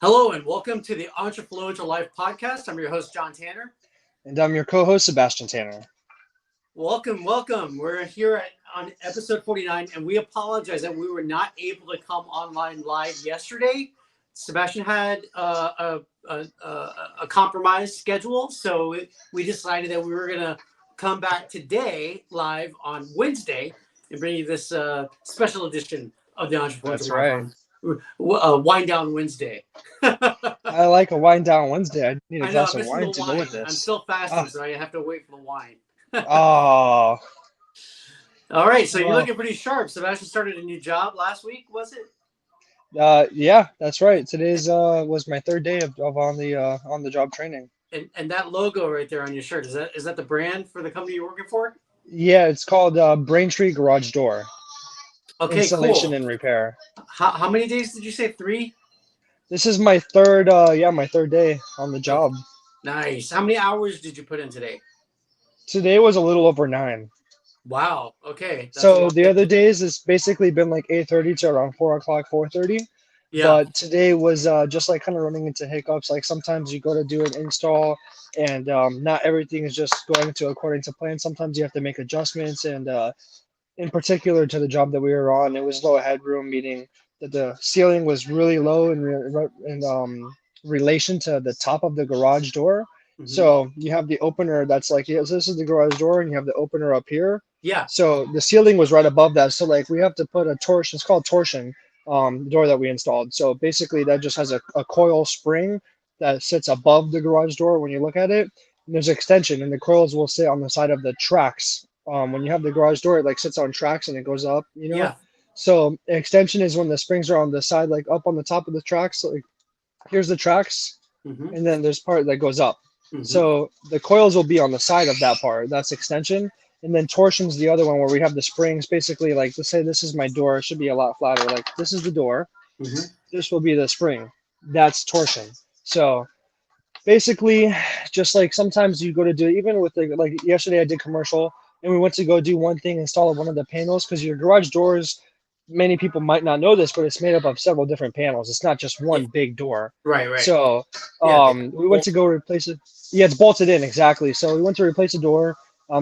Hello and welcome to the Entrefluential Life podcast. I'm your host, John Tanner. And I'm your co-host, Sebastian Tanner. Welcome. We're here on episode 49, and we apologize that we were not able to come online live yesterday. Sebastian had a compromised schedule, so we decided that we were going to come back today live on Wednesday and bring you this special edition of the Entrefluential That's right. Wind Down Wednesday. I like a wind down Wednesday. I need a I know, glass I'm of missing the wine to go wine. with I'm this. still fasting, Ah, so I have to wait for the wine. oh, All right, so you're well, looking pretty sharp. Sebastian started a new job last week, was it? yeah, that's right. Today's was my third day of on the job training. And that logo right there on your shirt, is that the brand for the company you're working for? Yeah, it's called Braintree Garage Door Okay, Installation cool. and Repair. How many days did you say? 3? This is my third my third day on the Okay, job. nice. How many hours did you put in today? Today was a little over 9. Wow. Okay, that's a So long the day. other days it's basically been like 8:30 to around 4 o'clock, 4:30. Yeah. But today was just like kind of running into hiccups. Like sometimes you go to do an install and not everything is just going to according to plan. Sometimes you have to make adjustments. And in particular to the job that we were on, it was low headroom, meaning that the ceiling was really low in relation to the top of the garage door. Hmm. So you have the opener that's like, yes, this is the garage door, and you have the opener up here. Yeah. So the ceiling was right above that. So like we have to put a torsion. It's called torsion door that we installed. So basically that just has a coil spring that sits above the garage door when you look at it. And there's extension, and the coils will sit on the side of the tracks. When you have the garage door, it like sits on tracks and it goes up, you know. Yeah. So extension is when the springs are on the side, like up on the top of the tracks. So like here's the tracks, Hmm. and then there's part that goes up. Hmm. So the coils will be on the side of that part. That's extension. And then torsion's the other one where we have the springs. Basically, like let's say this is my door. It should be a lot flatter. Like this is the door. Hmm. This will be the spring. That's torsion. So basically, just like sometimes you go to do, even with like yesterday I did commercial and we went to go do one thing, install one of the panels, because your garage doors, many people might not know this, but it's made up of several different panels. It's not just Yeah. one big door. Right. So Yeah. we went to go replace it. Yeah, it's bolted in exactly. So we went to replace a door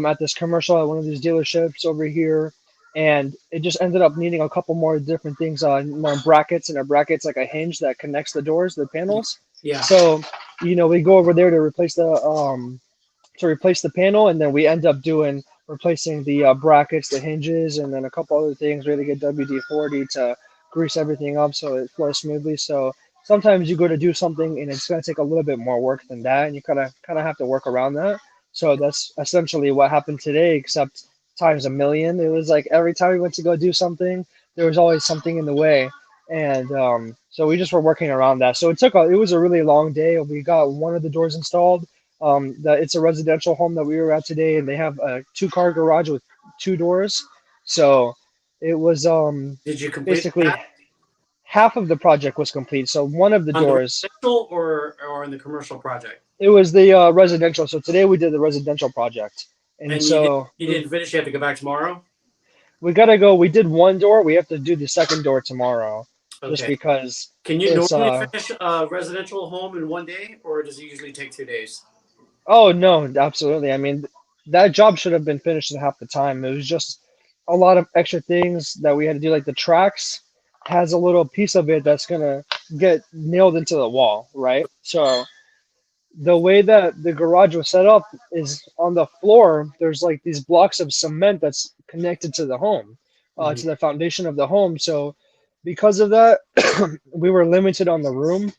at this commercial at one of these dealerships over here, and it just ended up needing a couple more different things, more brackets, and a bracket's like a hinge that connects the doors, the panels. Yeah. So we go over there to replace the panel, and then we end up doing replacing the brackets, the hinges, and then a couple other things. We had to get WD-40 to grease everything up so it flows smoothly. So sometimes you go to do something and it's going to take a little bit more work than that, and you kind of have to work around that. So that's essentially what happened today, except times a million. It was like every time we went to go do something, there was always something in the way. And so we just were working around that. So it was a really long day. We got one of the doors installed. It's a residential home that we were at today, and they have a 2-car garage with 2 doors. So it was Did you complete basically that half of the project was complete. So one of the on the doors, residential or in the commercial project? it was the residential. So today we did the residential project, and And you did so you didn't finish. You have to go back tomorrow. we gotta go. We did one door. We have to do the second door tomorrow, just Okay. because Can you it's normally finish a residential home in one day, or does it usually take 2 days? Oh no, absolutely. I mean, that job should have been finished in half the time. It was just a lot of extra things that we had to do. Like the tracks has a little piece of it that's gonna get nailed into the wall, right? So the way that the garage was set up is on the floor. There's like these blocks of cement that's connected to the home, Hmm. to the foundation of the home. So because of that, we were limited on the room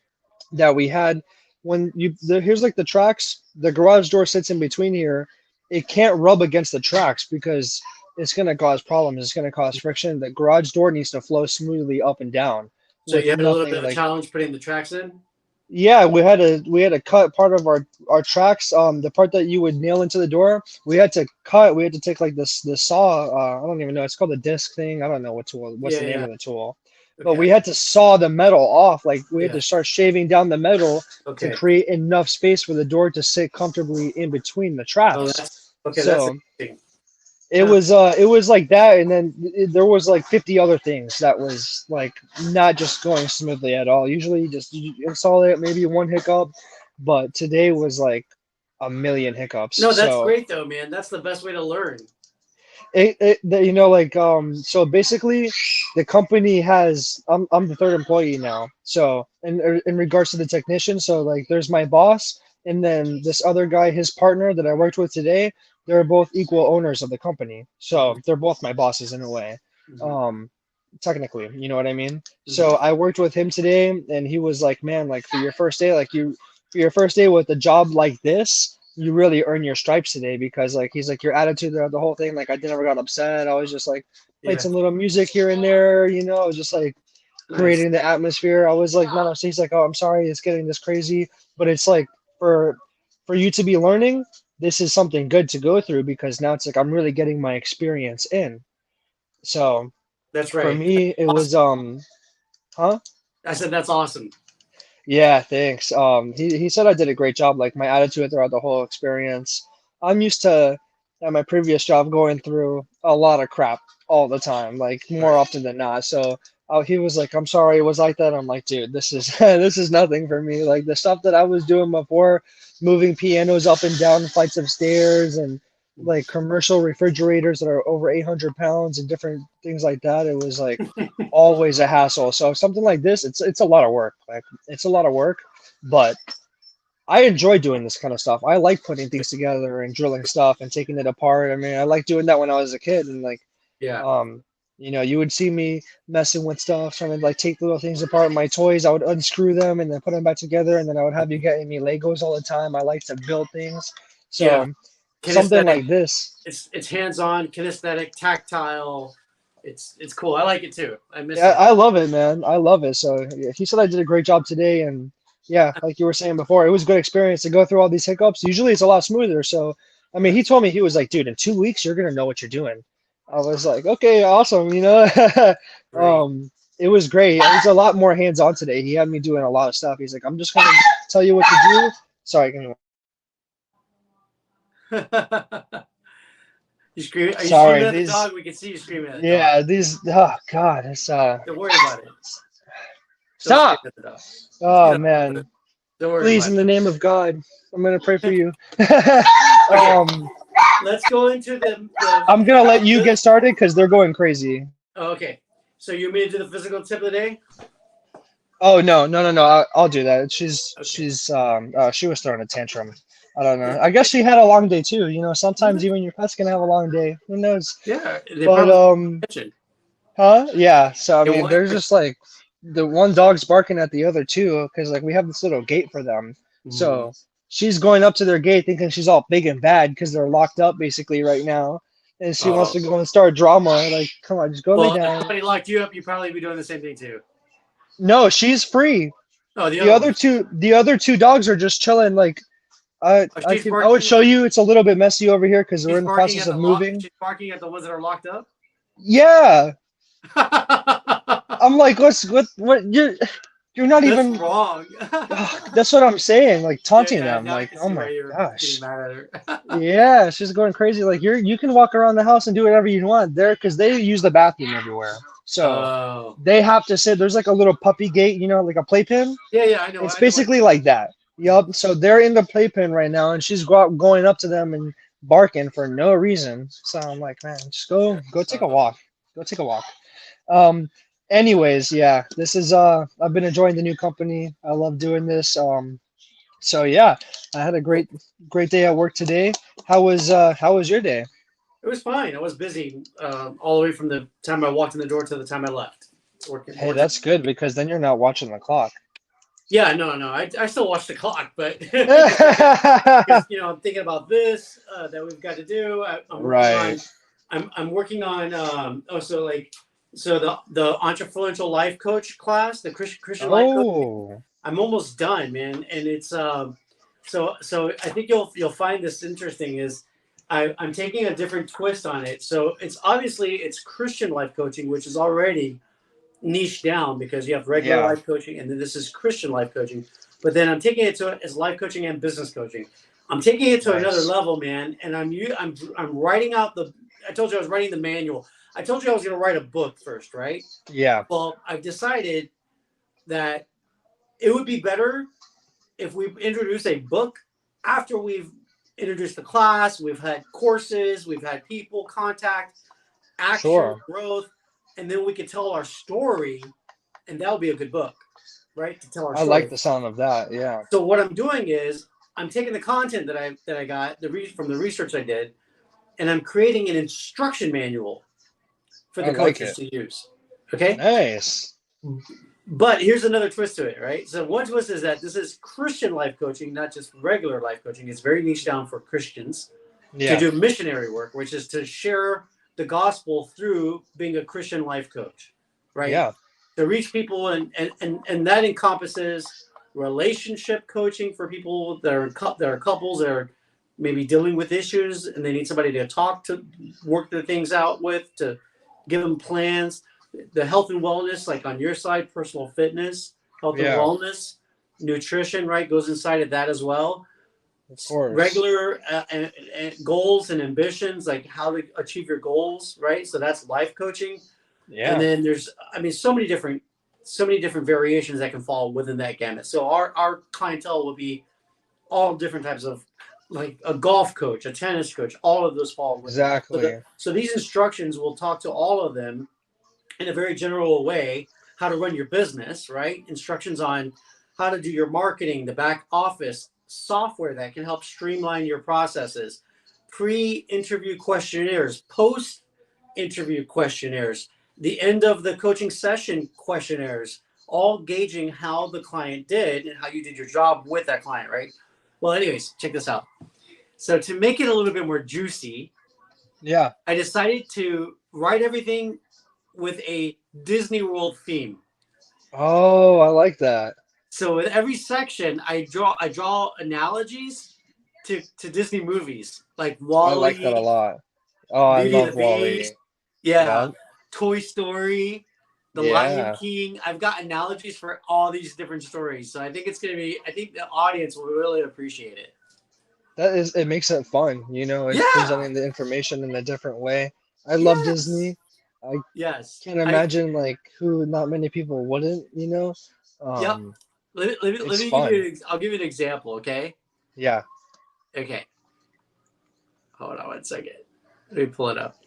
that we had. Here's like the tracks, the garage door sits in between here. It can't rub against the tracks because it's going to cause problems. It's going to cause friction. The garage door needs to flow smoothly up and down So you with had a little bit nothing of a like. challenge putting the tracks in. Yeah, we had to cut part of our tracks. The part that you would nail into the door, we had to cut. We had to take like this saw. I don't even know. It's called a disc thing. I don't know what's Yeah, the name yeah. of the tool, but Okay. we had to saw the metal off. Like we had Yeah. to start shaving down the metal to Okay. create enough space for the door to sit comfortably in between the Oh, tracks. that's okay. That's So interesting. it was like that, and then there was like 50 other things that was like not just going smoothly at all. Usually, you install it, maybe one hiccup, but today was like a million hiccups. No, that's So great though, man. That's the best way to learn. you know, like so basically the company has I'm the third employee now. So in regards to the technician, so like there's my boss and then this other guy, his partner that I worked with today, they're both equal owners of the company. So they're both my bosses in a way. Mm-hmm. Um technically, you know what I mean? Mm-hmm. So I worked with him today and he was like, "Man, like for your first day, for your first day with a job like this, you really earn your stripes today because like he's like your attitude throughout the whole thing, like I never got upset. I was just like played Yeah, some little music here and there, you know, just like nice. creating the atmosphere. I was like, no, he's like, oh, I'm sorry, it's getting this crazy, but it's like for you to be learning, this is something good to go through because now it's like I'm really getting my experience in. So That's for right. me, it Awesome. was huh? I said that's awesome. Yeah, thanks. He said I did a great job, like my attitude throughout the whole experience. I'm used to at my previous job going through a lot of crap all the time, like more Right. often than not. So he was like, "I'm sorry, it was like that." I'm like, "Dude, this is this is nothing for me. Like the stuff that I was doing before, moving pianos up and down flights of stairs and like commercial refrigerators that are over 800 pounds and different things like that. It was like always a hassle. So something like this, it's a lot of work. Like it's a lot of work, but I enjoy doing this kind of stuff. I like putting things together and drilling stuff and taking it apart. I mean, I like doing that when I was a kid and like Yeah. um you know, you would see me messing with stuff, trying to like take little things apart. My toys, I would unscrew them and then put them back together, and then I would have you getting me Legos all the time. I like to build things. Yeah. So something Kinesthetic. like this. It's hands-on, kinesthetic, tactile. It's cool. I like it too. I miss Yeah, that. I love it, man. I love it. So yeah, he said I did a great job today, and yeah, like you were saying before, it was a good experience to go through all these hiccups. Usually it's a lot smoother. So, I mean, Yeah. he told me he was like, dude, in 2 weeks you're gonna know what you're doing. I was like, okay, awesome, you know. Great. It was great. It was a lot more hands-on today. He had me doing a lot of stuff. He's like, I'm just gonna tell you what to do. Sorry, You scream? Are you screaming sorry. at the These, dog? We can see you screaming at the dog. yeah, these. Oh God, it's Don't worry about it. Don't scream stop. at the dog. Oh You know, man. don't worry Please, about in the name of God, I'm gonna pray for it. you. Okay, um, let's go into the I'm gonna let you get started because they're going crazy. oh, okay. So you want me to do the physical tip of the day? Oh no, no, no, no! I'll do that. Okay. She was throwing a tantrum. I don't know. I guess she had a long day too. You know, sometimes even your pet's gonna have a long day. Who knows? Yeah, they But probably kitchen. huh? Yeah. So I They mean, want. there's just like the one dog's barking at the other two because like we have this little gate for them. Mhm. So she's going up to their gate thinking she's all big and bad because they're locked up basically right now, and she wants Oh, to go and start drama. Like, come on, just go lay well, if down. somebody locked you up, you'd probably be doing the same thing too. No, she's free. Oh, the other one. The other two dogs are just chilling. Like Oh, I would show you. It's a little bit messy over here because we're she's in the barking process at of the lock. moving. She's barking at the ones that are locked up. Yeah, I'm like, what? You're not That's even. wrong. Ugh, that's what I'm saying. Like Yeah, taunting yeah. them. Now I Like, can oh see why my you're getting gosh. mad at her. Yeah, she's going crazy. Like you can walk around the house and do whatever you want there because they use the bathroom everywhere. So Oh, they have to sit. There's like a little puppy gate, you know, like a playpen. yeah, yeah. I know. It's I know what. basically like that. Yup. So they're in the playpen right now, and she's going up to them and barking for no reason. So I'm like, man, just go take a walk. Go take a walk. Um. Anyways, yeah, this is I've been enjoying the new company. I love doing this. So yeah, I had a great day at work today. How was your day? It was fine. I was busy all the way from the time I walked in the door to the time I left. Hey, Working. that's good because then you're not watching the clock. Yeah, no, no. I still watch the clock, but because Right. I'm thinking about this that we've got to do. I'm working on. I'm working on. Also like so the Entrefluential life coach class, the Christian life coach. Oh, I'm almost done, man, and it's so I think you'll find this interesting. Is I'm taking a different twist on it. So it's Christian life coaching, which is already niche down because you have regular yeah. life coaching and then this is Christian life coaching. But then I'm taking it to it as life coaching and business coaching. I'm taking it to another Nice. level, man. And I'm writing out I told you I was writing the manual. I told you I was going to write a book first, right? Yeah. Well, I've decided that it would be better if we introduce a book after we've introduced the class, we've had courses, we've had people contact, actual Sure. growth, and then we could tell our story, and that would be a good book, right? To tell our I like story. the sound of that. Yeah. So what I'm doing is I'm taking the content that I got from the research I did, and I'm creating an instruction manual for I the like coaches it. to use. Okay. Nice. But here's another twist to it, right? So one twist is that this is Christian life coaching, not just regular life coaching. It's very niche down for Christians to Yeah. do missionary work, which is to share the gospel through being a Christian life coach, right? Yeah. To reach people, and that encompasses relationship coaching for people that are couples that are maybe dealing with issues and they need somebody to talk to, work the things out with, to give them plans. The health and wellness, like on your side, personal fitness, health and Yeah. wellness, nutrition, right, goes inside of that as well. Of course. Regular and goals and ambitions, like how to achieve your goals, right? So that's life coaching. And Yeah. then there's, I mean, so many different variations that can fall within that gamut. So our clientele will be all different types of, like a golf coach, a tennis coach, all of those fall within that. Exactly. So these instructions will talk to all of them in a very general way, how to run your business, right? Instructions on how to do your marketing, the back office, software that can help streamline your processes, pre-interview questionnaires, post-interview questionnaires, the end of the coaching session questionnaires, all gauging how the client did and how you did your job with that client, right? Well, anyways, check this out. So to make it a little bit more juicy, Yeah. I decided to write everything with a Disney World theme. Oh, I like that. So with every section, I draw analogies to Disney movies like I like that a Wall-E, lot. Oh, I Beauty and love the Wall-E. Beast, yeah, Yep. Toy Story, The Lion Yeah. King. I've got analogies for all these different stories. So I think it's gonna be. I think the audience will really appreciate it. That is, it makes it fun, it's Yeah. presenting the information in a different way. I love Yes. Disney. I Yes. can't I. imagine like who not many people wouldn't. Yep. Um, Let it's me give fun. you. I'll give you an example. Okay. Yeah. Okay. Hold on one second. Let me pull it up.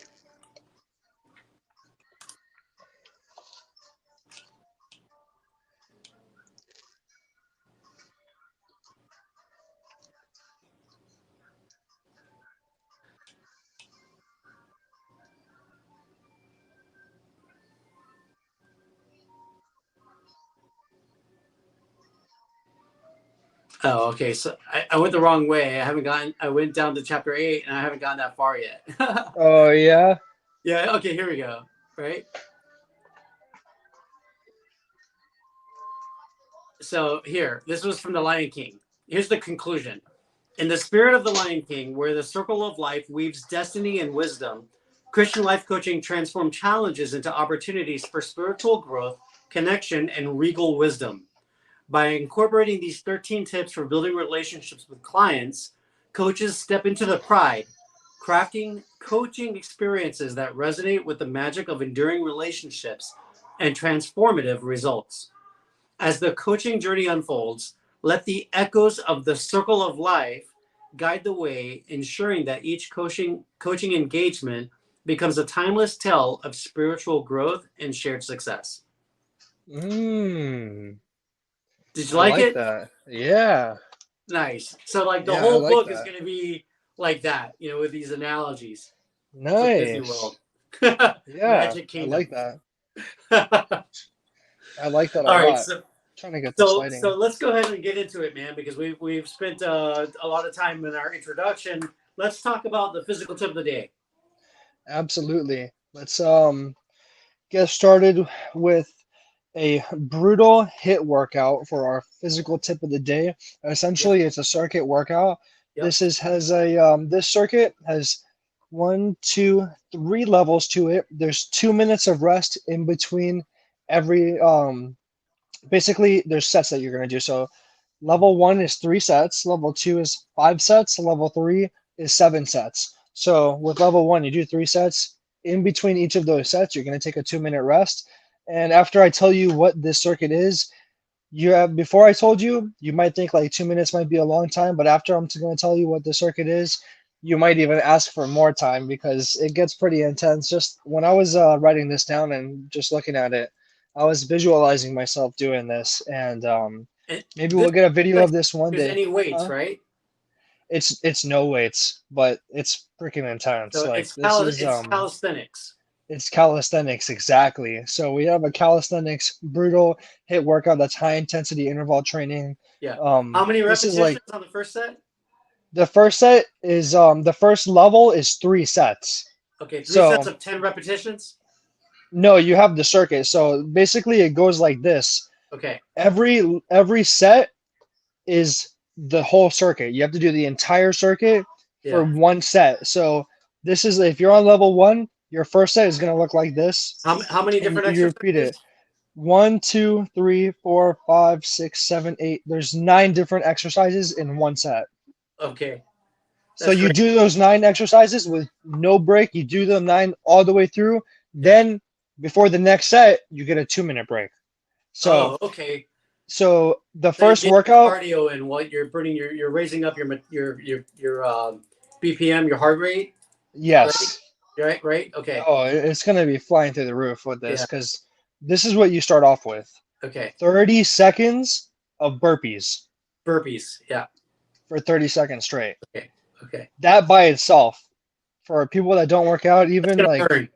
Oh, okay. So I went the wrong way. I went down to chapter 8 and I haven't gotten that far yet. Oh yeah. Yeah. Okay. Here we go. Right. So here, this was from The Lion King. Here's the conclusion. In the spirit of The Lion King, where the circle of life weaves destiny and wisdom, Christian life coaching transforms challenges into opportunities for spiritual growth, connection, and regal wisdom. By incorporating these 13 tips for building relationships with clients, coaches step into the pride, crafting coaching experiences that resonate with the magic of enduring relationships and transformative results. As the coaching journey unfolds, let the echoes of the circle of life guide the way, ensuring that each coaching engagement becomes a timeless tale of spiritual growth and shared success. Mm, Did you I like like it? that. Yeah. Nice. So like the Yeah, I whole like book is that. going to be like that, with these analogies for Disney Nice. World. Yeah, Magic I Kingdom. like that. All I like that a right, lot. so Trying to get this so so lighting. let's go ahead and get into it, man, because we've spent a lot of time in our introduction. Let's talk about the physical tip of the day. Absolutely. Let's get started with a brutal hit workout for our physical tip of the day. Yep. Essentially, it's a circuit workout. Yep. This circuit has one, two, three levels to it. There's 2 minutes of rest in between every basically there's sets that you're gonna do. So level one is 3 sets, level two is 5 sets, level three is 7 sets. So with level 1, you do 3 sets. In between each of those sets, you're going to take a 2-minute rest. And after I tell you what this circuit is, before I told you, you might think like 2 minutes might be a long time, but after I'm going to tell you what the circuit is, you might even ask for more time because it gets pretty intense. Just when I was writing this down and just looking at it, I was visualizing myself doing this, and And maybe this we'll get a video of this one there's day. any weights, right? It's no weights, but it's freaking intense. So Like this is it's calisthenics. it's calisthenics exactly. So we have a calisthenics brutal hit workout that's high intensity interval training. Yeah. How many This is repetitions like on the first set? the first set is the first level is 3 sets. Okay, three sets So of 10 repetitions. no, you have the circuit. So basically it goes like this. Okay. Every set is the whole circuit. You have to do the entire circuit for Yeah. one set. So this is if you're on level 1, your first set is going to look like this. How many And different you repeat it. exercises? 1, 2, 3, 4, 5, 6, 7, 8. There's 9 different exercises in one set. Okay. So That's you great. do those 9 exercises with no break. You do them 9 all the way through. Yeah. Then before the next set, you get a 2-minute break. So Oh, okay. so the So you first get workout, cardio and what you're burning, you're raising up your BPM, your heart rate, right? yes. Right. Okay. Oh, it's going to be flying through the roof with this Yeah. because this is what you start off with. Okay. 30 seconds of burpees Burpees. Yeah. for 30 seconds straight. Okay. Okay. That by itself, for people that don't work out, It's even gonna like burn.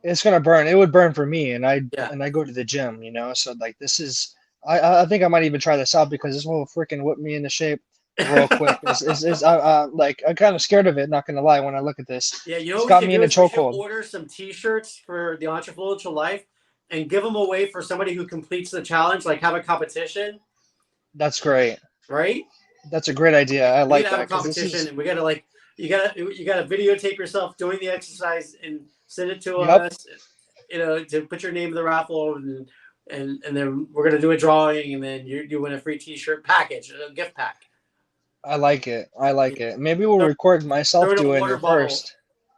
it's gonna burn. It would burn for me, and Yeah. I go to the gym, So like this is, I think I might even try this out because this will freaking whip me into shape real quick. Like I'm kind of scared of it. Not gonna lie, when I look at this, Yeah, you know it's what we got should me do in a is we should chokehold. order some T-shirts for the Entrefluential Life and give them away for somebody who completes the challenge. Like have a competition, That's great. right? That's a great idea. I We like gotta have that a because this competition, is, and we gotta like you gotta videotape yourself doing the exercise and send it to yep, us. To put your name in the raffle, and then we're gonna do a drawing, and then you win a free T-shirt package, a gift pack. I like it. I like it. Maybe we'll Throw, record throw myself in a doing water it bottle. first.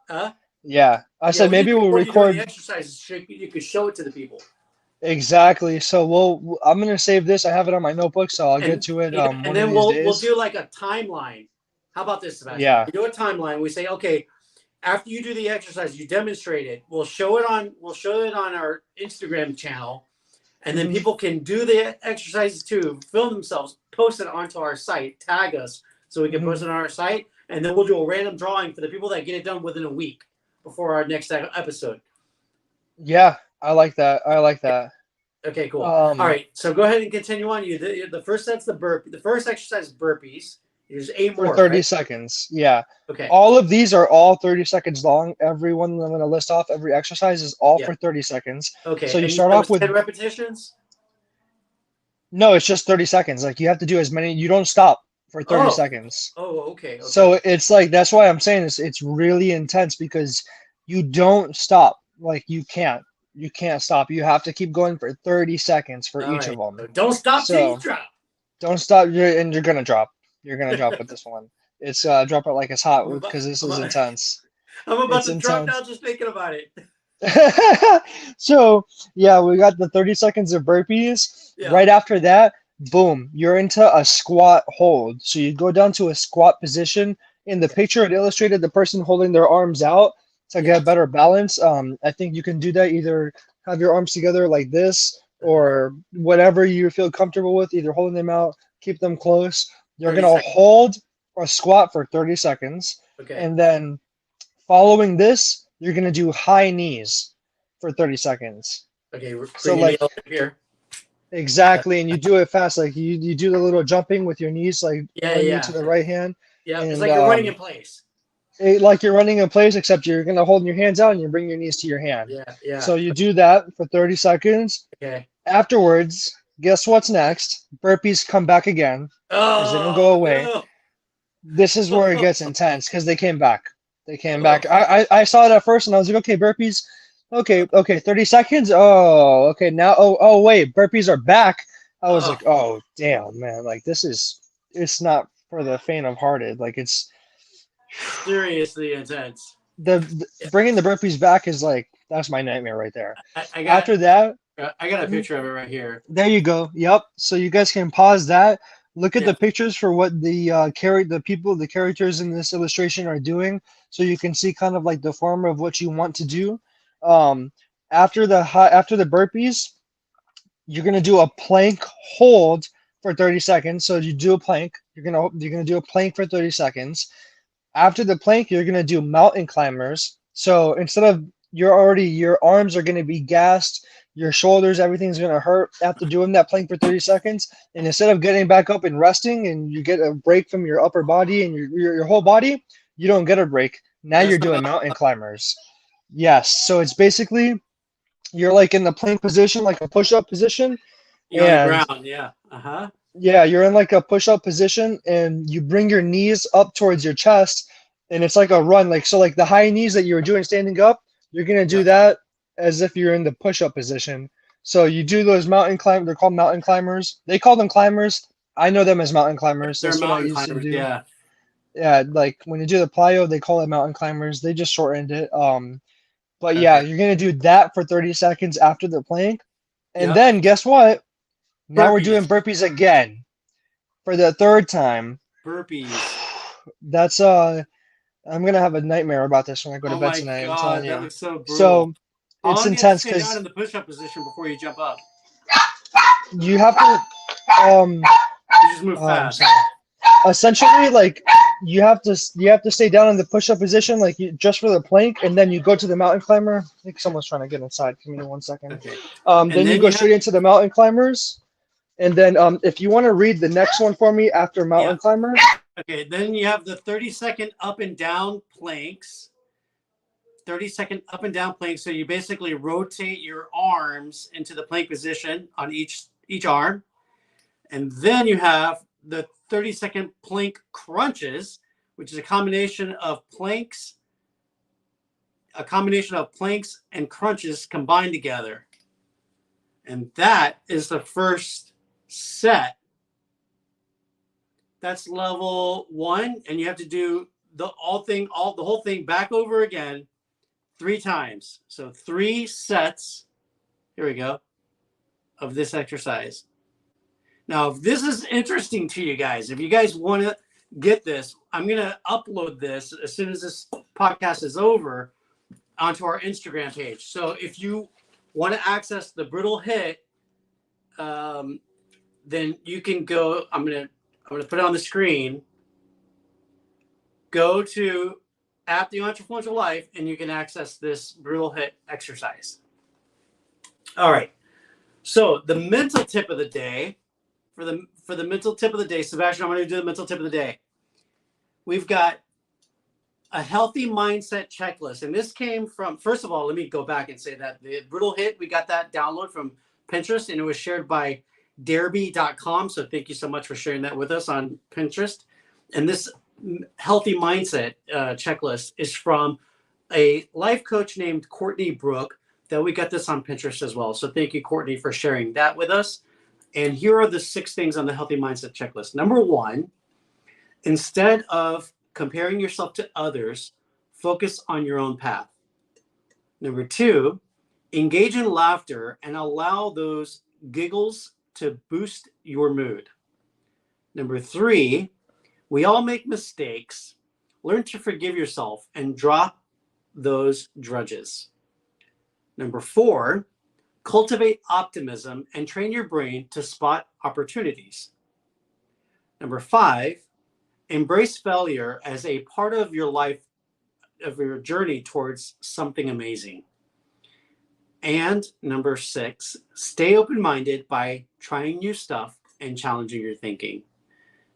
Huh? Yeah, I Yeah, said we need maybe to we'll record you doing the record exercises so you could show it to the people. exactly. So I'm gonna save this. I have it on my notebook, so I'll get And to it yeah, and one of then these we'll days. do like a timeline. How about this, Sebastian? Yeah. We do a timeline. We say, okay, after you do the exercise, you demonstrate it. We'll show it on our Instagram channel, and then Mhm. people can do the exercises too, film themselves, post it onto our site, tag us so we can post it on our site, and then we'll do a random drawing for the people that get it done within a week before our next episode. Yeah, I like that. I like that. Okay, cool. All Um, right, so go ahead and continue on. The first set's the first exercise is burpees. There's 8 for more, 30 right? seconds. Yeah. Okay. All of these are all 30 seconds long. Every one I'm going to list off, every exercise is all Yeah. for 30 seconds. Okay. So you And you start said it off was with 10 repetitions? no, it's just 30 seconds. Like you have to do as many, you don't stop for 30 Oh. seconds. Oh, okay. So it's like that's why I'm saying it's really intense because you don't stop. Like you can't stop. You have to keep going for 30 seconds for All each right. of them. So don't stop till you So drop. don't stop. You're gonna drop. You're gonna drop with this one. It's drop it like it's hot I'm about, because this I'm is about, intense. I'm about It's to drop intense. now just thinking about it. So yeah, we got the 30 seconds of burpees. Yeah. Right after that, boom, you're into a squat hold. So you go down to a squat position. In the picture, it illustrated the person holding their arms out to get better balance. I think you can do that either have your arms together like this or whatever you feel comfortable with, either holding them out, keep them close. You're 30 gonna seconds. hold or squat for 30 seconds. Okay. And then following this, you're gonna do high knees for 30 seconds. Okay. So Bring your like knee up here. exactly, and you do it fast. Like you do the little jumping with your knees, like one knee to the right hand, Yeah. It's and like you're running in place. like you're running in place, except you're gonna hold your hands out and you bring your knees to your hand. Yeah. Yeah. So you do that for 30 seconds. Okay. Afterwards, guess what's next? Burpees come back again because they don't go Oh, away. no. This is where it gets intense because they came back. They came Oh. back. I saw it at first and I was like, okay, burpees. Okay, 30 seconds. Oh, okay, now oh wait, burpees are back. I was like, oh damn, man, like it's not for the faint of hearted. Like seriously intense. The bringing the burpees back is like that's my nightmare right there. I got After that, I got a mhm, picture of it right here. there you go. Yep. So you guys can pause that. Look at Yeah, the pictures for what the characters in this illustration are doing, so you can see kind of like the form of what you want to do. Um, after the burpees, you're gonna do a plank hold for 30 seconds. So you do a plank. You're gonna do a plank for 30 seconds. After the plank, you're gonna do mountain climbers. So instead of your arms are gonna be gassed, your shoulders, everything's gonna hurt after doing that plank for 30 seconds. And instead of getting back up and resting, and you get a break from your upper body and your whole body, you don't get a break. Now that's you're the doing mountain climbers. Yes. So it's basically you're like in the plank position, like a push-up position, you're on the and ground. Yeah. Uh-huh. yeah, you're in like a push-up position and you bring your knees up towards your chest and it's like a run. Like so like the high knees that you were doing standing up, you're gonna do Yep. that as if you're in the push-up position. So you do those they're called mountain climbers. They call them climbers. I know them as mountain climbers. They're That's what I mountain used to climbers. do. Yeah. Yeah, like when you do the plyo, they call it mountain climbers. They just shortened it. But yeah, Okay. you're gonna do that for 30 seconds after the plank. And Yep. then guess what? Now we're doing Burpees. burpees again for the third time. Burpees. That's I'm gonna have a nightmare about this when I go to Oh bed my tonight, I'm telling God, that you. looks so brutal. So How it's long do you have to intense stay down because in the push-up position before you jump up? you have to um You just move I'm fast. sorry. Essentially like you have to stay down in the push-up position like you just for the plank and then you go to the mountain climber. I think someone's trying to get inside. Give me 1 second. Okay. And Then you then go you have straight into the mountain climbers. And then if you want to read the next one for me after yeah. mountain climber. Okay. Then you have the 30-second up and down planks. 30-second up and down plank. So you basically rotate your arms into the plank position on each arm. And then you have the 30-second plank crunches, which is a combination of planks and crunches combined together. And that is the first set. That's level 1. And you have to do the whole thing back over again 3 times. So 3 sets. Here we go. Of this exercise. Now, if this is interesting to you guys, if you guys want to get this, I'm going to upload this as soon as this podcast is over onto our Instagram page. So if you want to access the brutal hit, then you can go. I'm gonna put it on the screen. Go to at the Entrefluential Life, and you can access this brutal hit exercise. All right. So the mental tip of the day. For the mental tip of the day, Sebastian, I'm going to do the mental tip of the day. We've got a healthy mindset checklist. And this came from, first of all, let me go back and say that the brutal hit, we got that download from Pinterest and it was shared by derby.com. So thank you so much for sharing that with us on Pinterest. And this healthy mindset checklist is from a life coach named Courtney Brooke that we got this on Pinterest as well. So thank you, Courtney, for sharing that with us. And here are the 6 things on the healthy mindset checklist. Number 1, instead of comparing yourself to others, focus on your own path. Number 2, engage in laughter and allow those giggles to boost your mood. Number 3, we all make mistakes. Learn to forgive yourself and drop those grudges. Number 4, cultivate optimism and train your brain to spot opportunities. Number 5, embrace failure as a part of your life, of your journey towards something amazing. And number 6, stay open-minded by trying new stuff and challenging your thinking.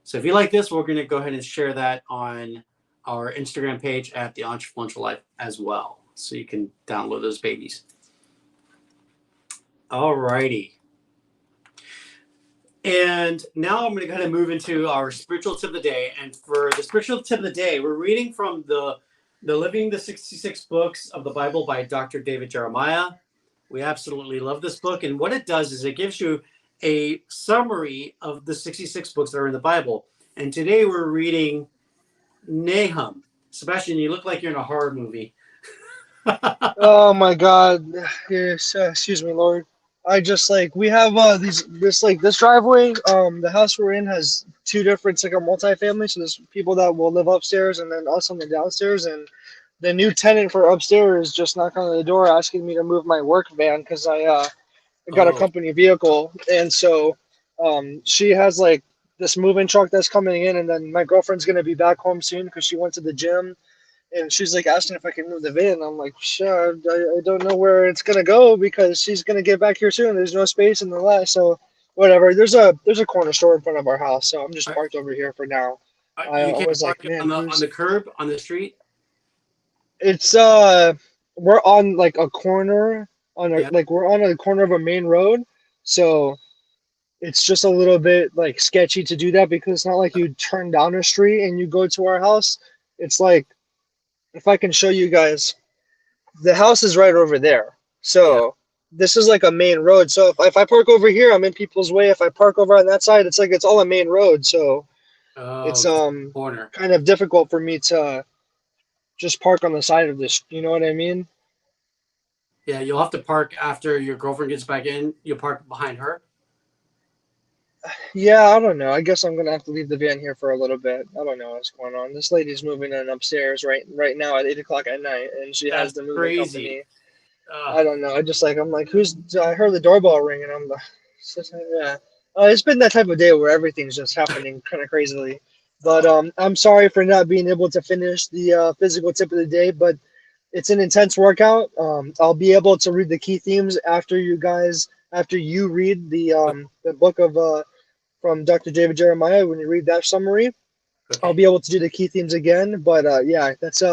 So if you like this, we're going to go ahead and share that on our Instagram page at the Entrefluential Life as well. So you can download those babies. All righty. And now I'm going to go ahead and move into our spiritual tip of the day. And for the spiritual tip of the day, we're reading from the Living the 66 Books of the Bible by Dr. David Jeremiah. We absolutely love this book. And what it does is it gives you a summary of the 66 books that are in the Bible. And today we're reading Nahum. Sebastian, you look like you're in a horror movie. Oh my God. Yes, excuse me, Lord. I just like we have this driveway. The house we're in has two different. It's like a multi-family. So there's people that will live upstairs and then us on the downstairs. And the new tenant for upstairs just knocked on the door asking me to move my work van because I got a Oh, company vehicle. And so she has like this moving truck that's coming in, and then my girlfriend's gonna be back home soon because she went to the gym, and she's like asking if I can move the van. I'm like, sure. I don't know where it's gonna go because she's gonna get back here soon. There's no space in the lot, so whatever. There's a corner store in front of our house, so I'm just I, parked over here for now. you I can't was park like, it man, on who's? the curb on the street. It's we're on like a corner Yeah. we're on a corner of a main road, so it's just a little bit like sketchy to do that because it's not like you turn down a street and you go to our house. It's like if I can show you guys. The house is right over there. Yeah. So this is like a main road. So if I park over here, I'm in people's way. If I park over on that side, it's like it's all a main road. So Oh, it's 'cause corner. kind of difficult for me to just park on the side of this. You know what I mean? Yeah, you'll have to park after your girlfriend gets back in. You'll park behind her. Yeah, I don't know. I guess I'm gonna have to leave the van here for a little bit. I don't know what's going on. This lady's moving in upstairs right now at 8 o'clock at night, and she has That's the moving crazy. company. I don't know. I'm like, who's? I heard the doorbell ring, and I'm like, yeah. It's been that type of day where everything's just happening kind of crazily. But Oh, I'm sorry for not being able to finish the physical tip of the day, but it's an intense workout. I'll be able to read the key themes after you read the book of from Dr. David Jeremiah. When you read that summary, I'll okay. be able to do the key themes again. But yeah, that's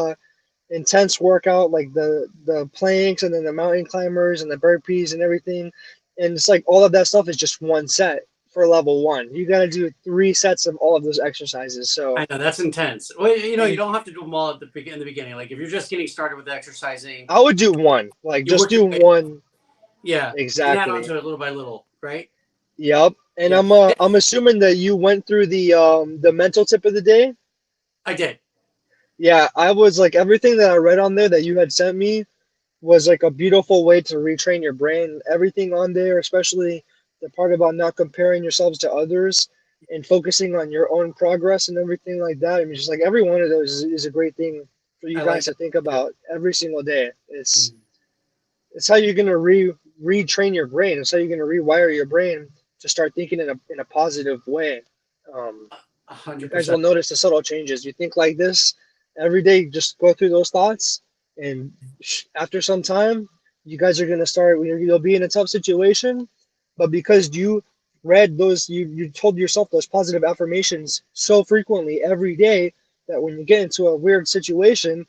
intense workout, like the planks and then the mountain climbers and the burpees and everything. And it's like all of that stuff is just one set for level one. You got to do 3 sets of all of those exercises. So I know that's intense. Well, you and don't have to do them all at in the beginning. Like if you're just getting started with exercising, I would do one, like you just work your do way. one Yeah, and add on exactly. to it little by little, right? Yep. And Yeah, I'm assuming that you went through the mental tip of the day. I did. Yeah, I was like everything that I read on there that you had sent me was like a beautiful way to retrain your brain. Everything on there, especially the part about not comparing yourselves to others and focusing on your own progress and everything like that. I mean, just like every one of those is a great thing for you I guys like to that think too. about every single day. Mm. It's how you're gonna retrain your brain. It's how you're gonna rewire your brain to start thinking in a positive way. Um, A you hundred guys will percent. notice the subtle changes. You think like this every day, just go through those thoughts, and after some time, you guys are gonna start. You'll be in a tough situation, but because you read those, you told yourself those positive affirmations so frequently every day that when you get into a weird situation,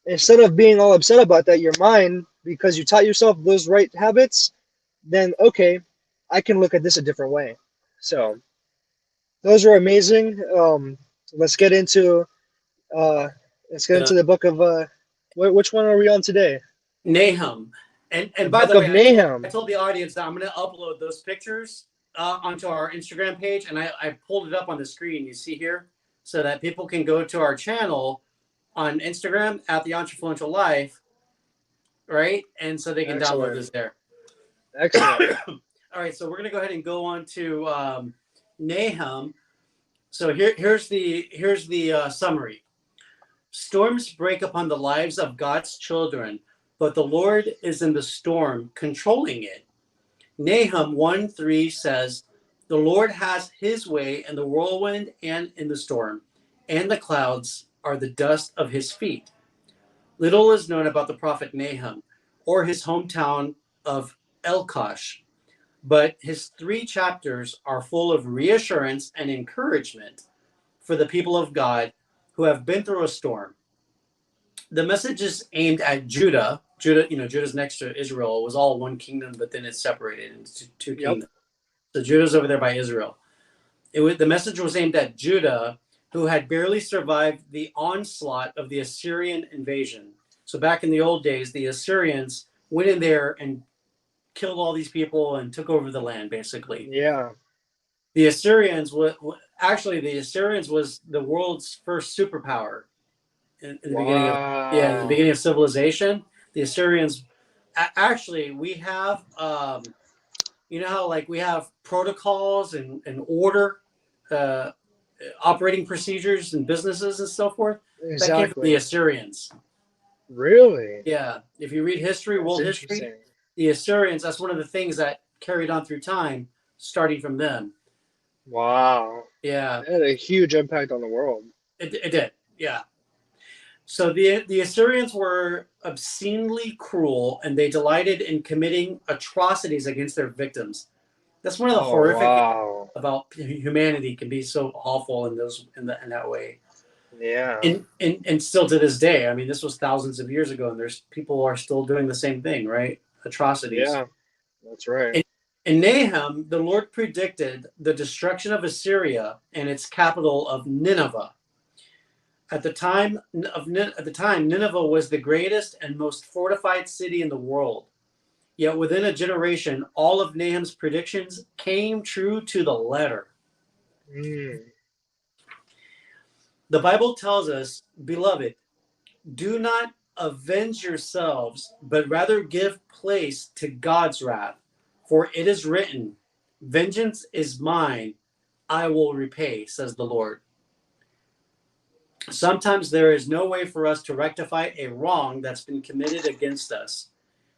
instead of being all upset about that, your mind, because you taught yourself those right habits, then okay, I can look at this a different way. So those are amazing. Let's get into uh, let's get into The the book of which one are we on today? Nahum, The and by book the of way, I Nahum. told the audience that I'm going to upload those pictures onto our Instagram page, and I pulled it up on the screen. You see here, so that people can go to our channel on Instagram at the Entrefluential Life, right? And so they can download Excellent, this there. excellent. All right, so we're going to go ahead and go on to Nahum. So here's the summary. Storms break upon the lives of God's children, but the Lord is in the storm, controlling it. Nahum 1:3 says, "The Lord has his way in the whirlwind and in the storm, and the clouds are the dust of his feet." Little is known about the prophet Nahum or his hometown of Elkosh, but his 3 chapters are full of reassurance and encouragement for the people of God who have been through a storm. The message is aimed at Judah. Judah, Judah's next to Israel. It was all one kingdom, but then it's separated into two Yep. kingdoms. So Judah's over there by Israel. The message was aimed at Judah, who had barely survived the onslaught of the Assyrian invasion. So back in the old days, the Assyrians went in there and killed all these people and took over the land, basically. Yeah. The Assyrians, actually, the Assyrians was the world's first superpower in the beginning of in the Wow. beginning of civilization. The Assyrians actually we have you know how like we have protocols and order, uh, operating procedures and businesses and so forth. That came from the Exactly. Assyrians. Really? Yeah, if you read history, That's world history, interesting. the Assyrians. That's one of the things that carried on through time, starting from them. Wow. Yeah, It had a huge impact on the world. it did. Yeah. So the Assyrians were obscenely cruel, and they delighted in committing atrocities against their victims. That's one of the Oh, horrific things wow. about humanity, can be so awful in in that way. Yeah. And still to this day, I mean, this was thousands of years ago, and there's people are still doing the same thing, right? Atrocities. Yeah, that's right. In, in Nahum, the Lord predicted the destruction of Assyria and its capital of Nineveh. At the time, Nineveh was the greatest and most fortified city in the world. Yet within a generation, all of Nahum's predictions came true to the letter. Mm, The Bible tells us, beloved, do not avenge yourselves, but rather give place to God's wrath. For it is written, vengeance is mine, I will repay, says the Lord. Sometimes there is no way for us to rectify a wrong that's been committed against us.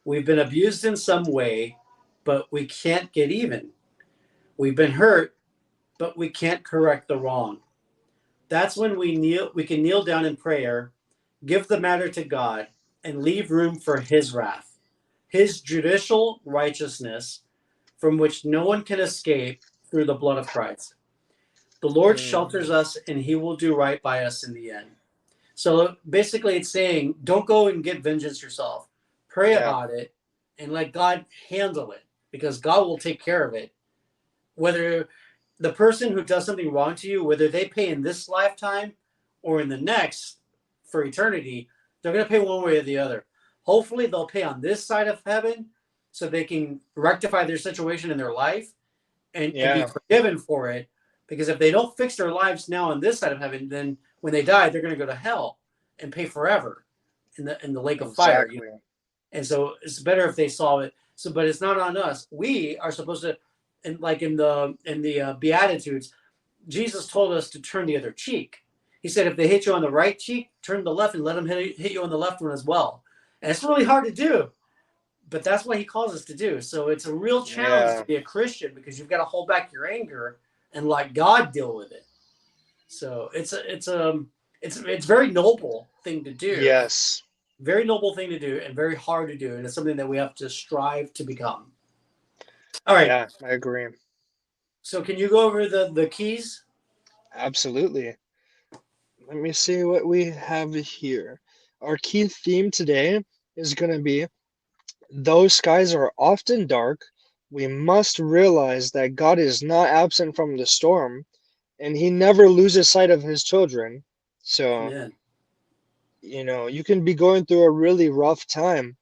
We've been abused in some way, but we can't get even. We've been hurt, but we can't correct the wrong. That's when we can kneel down in prayer, give the matter to God, and leave room for his wrath, his judicial righteousness from which no one can escape through the blood of Christ. The Lord mm, shelters us and he will do right by us in the end. So basically, it's saying don't go and get vengeance yourself. Pray yeah, about it and let God handle it, because God will take care of it. Whether the person who does something wrong to you, whether they pay in this lifetime or in the next for eternity, they're going to pay one way or the other. Hopefully, they'll pay on this side of heaven so they can rectify their situation in their life and be yeah, forgiven for it. Because if they don't fix their lives now on this side of heaven, then when they die, they're going to go to hell and pay forever in the lake of fire. You know? exactly. And so it's better if they solve it. So, but it's not on us. We are supposed to, and like in the Beatitudes, Jesus told us to turn the other cheek. He said, if they hit you on the right cheek, turn to the left and let them hit you on the left one as well. And it's really hard to do, but that's what he calls us to do. So it's a real challenge to Yeah, be a Christian, because you've got to hold back your anger and let God deal with it. So it's very noble thing to do, yes. very noble thing to do, and very hard to do, and it's something that we have to strive to become. All right. Yeah, I agree. So can you go over the keys? Absolutely. Let me see what we have here. Our key theme today is going to be though skies are often dark, we must realize that God is not absent from the storm and he never loses sight of his children. So, Amen. you can be going through a really rough time,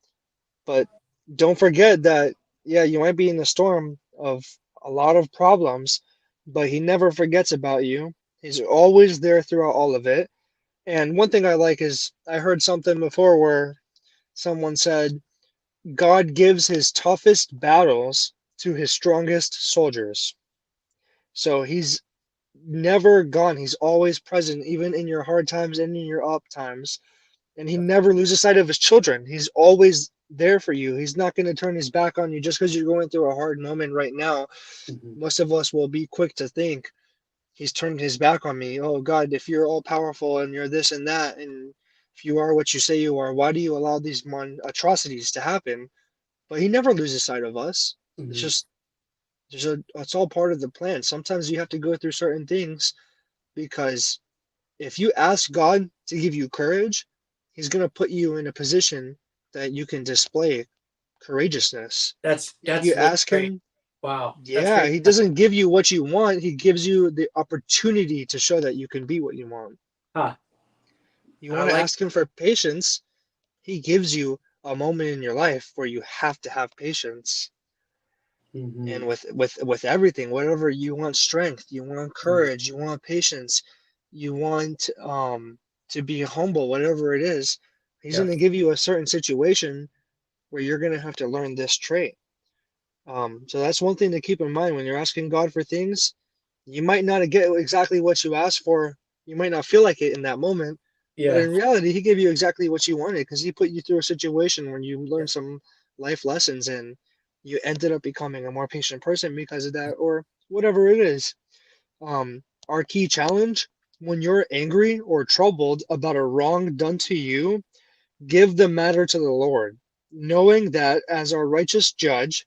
but don't forget that, yeah, you might be in the storm of a lot of problems, but he never forgets about you. He's always there throughout all of it. And one thing I like is I heard something before where someone said, God gives his toughest battles to his strongest soldiers. So he's never gone. He's always present, even in your hard times and in your up times. And he never loses sight of his children. He's always there for you. He's not going to turn his back on you just because you're going through a hard moment right now. Mm-hmm. Most of us will be quick to think, he's turned his back on me. Oh God, if you're all powerful and you're this and that, and if you are what you say you are, why do you allow these atrocities to happen? But he never loses sight of us. It's Mm-hmm. just it's all part of the plan. Sometimes you have to go through certain things because if you ask God to give you courage, he's going to put you in a position that you can display courageousness. If That's you really ask great. him, Wow, that's yeah, great. he doesn't give you what you want, he gives you the opportunity to show that you can be what you want. Huh. You I want to like. ask him for patience, he gives you a moment in your life where you have to have patience. Mm-hmm. And with everything, whatever you want, strength, you want courage, you want patience, you want to be humble, whatever it is. He's Yeah. going to give you a certain situation where you're going to have to learn this trait. So that's one thing to keep in mind when you're asking God for things. You might not get exactly what you asked for. You might not feel like it in that moment, but Yeah. in reality, He gave you exactly what you wanted because He put you through a situation where you Yeah. learned some life lessons and you ended up becoming a more patient person because of that, or whatever it is. Our key challenge: when you're angry or troubled about a wrong done to you, give the matter to the Lord, knowing that as our righteous judge,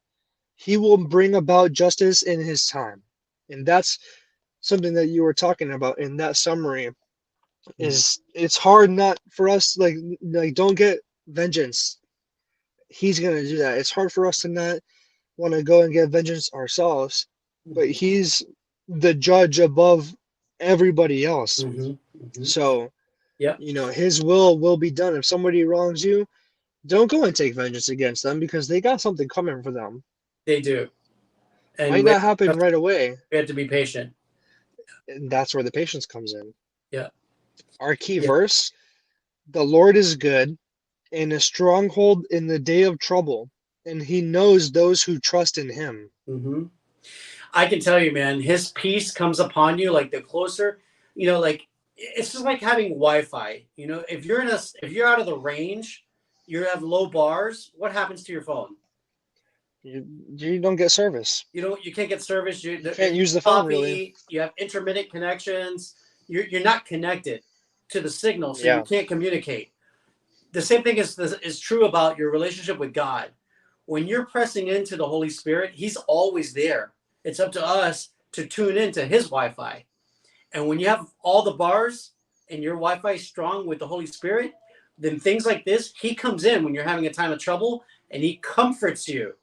He will bring about justice in His time. And that's something that you were talking about in that summary. Mhm. Is it's hard not for us, like don't get vengeance. He's gonna do that. It's hard for us to not want to go and get vengeance ourselves, but Mhm. He's the judge above everybody else. Mhm. Mhm. So Yep. His will be done. If somebody wrongs you, don't go and take vengeance against them because they got something coming for them. They do, and Might not happen right away, we have to be patient. and that's where the patience comes in. Yeah. Our key Yeah. verse: the Lord is good and a stronghold in the day of trouble, and He knows those who trust in Him. Hmm. I can tell you, man, his peace comes upon you like the closer, like it's just like having Wi-Fi. If you're out of the range, you have low bars. What happens to your phone? You don't get service. You can't get service. You can't It's use the phone really. choppy. You have intermittent connections. You're not connected to the signal, so you Yeah, can't communicate. The same thing is true about your relationship with God. When you're pressing into the Holy Spirit, He's always there. It's up to us to tune into His Wi-Fi. And when you have all the bars and your Wi-Fi is strong with the Holy Spirit, then things like this, He comes in when you're having a time of trouble and He comforts you.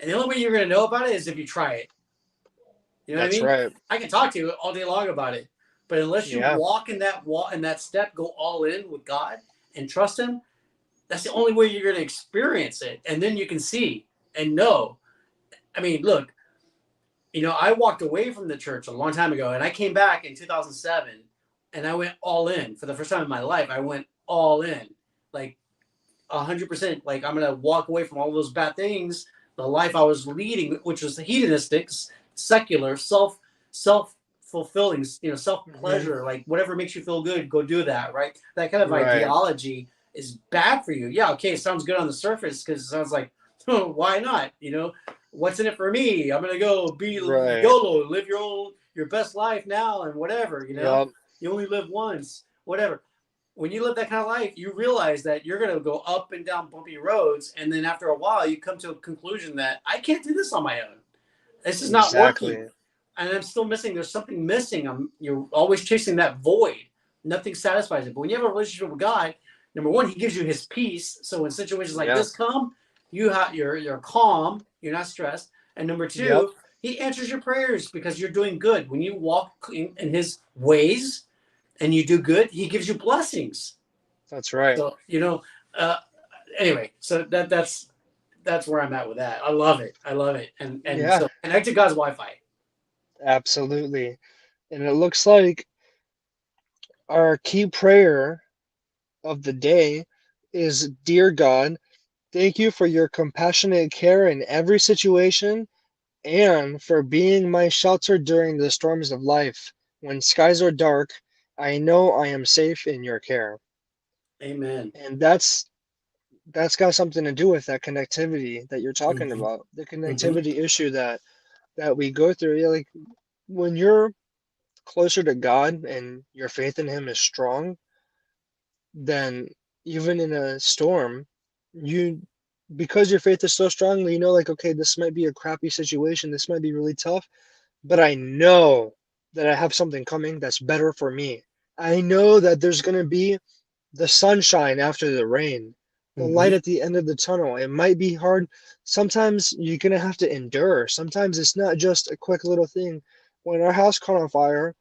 And the only way you're going to know about it is if you try it. You know what I that's mean? right. I can talk to you all day long about it, but unless you Yeah, walk in that step, go all in with God and trust Him, that's the only way you're going to experience it. And then you can see and know. I mean, look, I walked away from the church a long time ago and I came back in 2007 and I went all in for the first time in my life. I went all in, like 100%. Like, I'm going to walk away from all those bad things, the life I was leading, which was hedonistic, secular, self fulfilling, self hmm, pleasure, like whatever makes you feel good, go do that, right? That kind of right, ideology is bad for you. Yeah, okay, it sounds good on the surface because it sounds like, why not? What's in it for me? I'm gonna go be right. YOLO, live your best life now, and whatever. Yup, You only live once, whatever. When you live that kind of life, you realize that you're gonna go up and down bumpy roads, and then after a while, you come to a conclusion that I can't do this on my own. This is not working, exactly. and I'm still missing. There's something missing. You're always chasing that void. Nothing satisfies it. But when you have a relationship with God, number one, He gives you His peace. So when situations like Yeah, this come, you're calm. You're not stressed. And number yep, two, He answers your prayers because you're doing good. When you walk in His ways and you do good, He gives you blessings. that's right. So uh, anyway, so that's where I'm at with that. I love it. I love it. And Yeah, so connect to God's Wi-Fi. absolutely. And it looks like our key prayer of the day is: Dear God, thank you for your compassionate care in every situation and for being my shelter during the storms of life. When skies are dark, I know I am safe in your care. Amen. And that's got something to do with that connectivity that you're talking Mm-hmm. about, the Mm-hmm. connectivity issue that we go through. Yeah, like when you're closer to God and your faith in Him is strong, then even in a storm, you because your faith is so strong, like, okay, this might be a crappy situation, this might be really tough, but I know that I have something coming that's better for me. I know that there's going to be the sunshine after the rain, the light Mm-hmm. at the end of the tunnel. It might be hard. Sometimes you're going to have to endure. Sometimes it's not just a quick little thing. When our house caught on fire,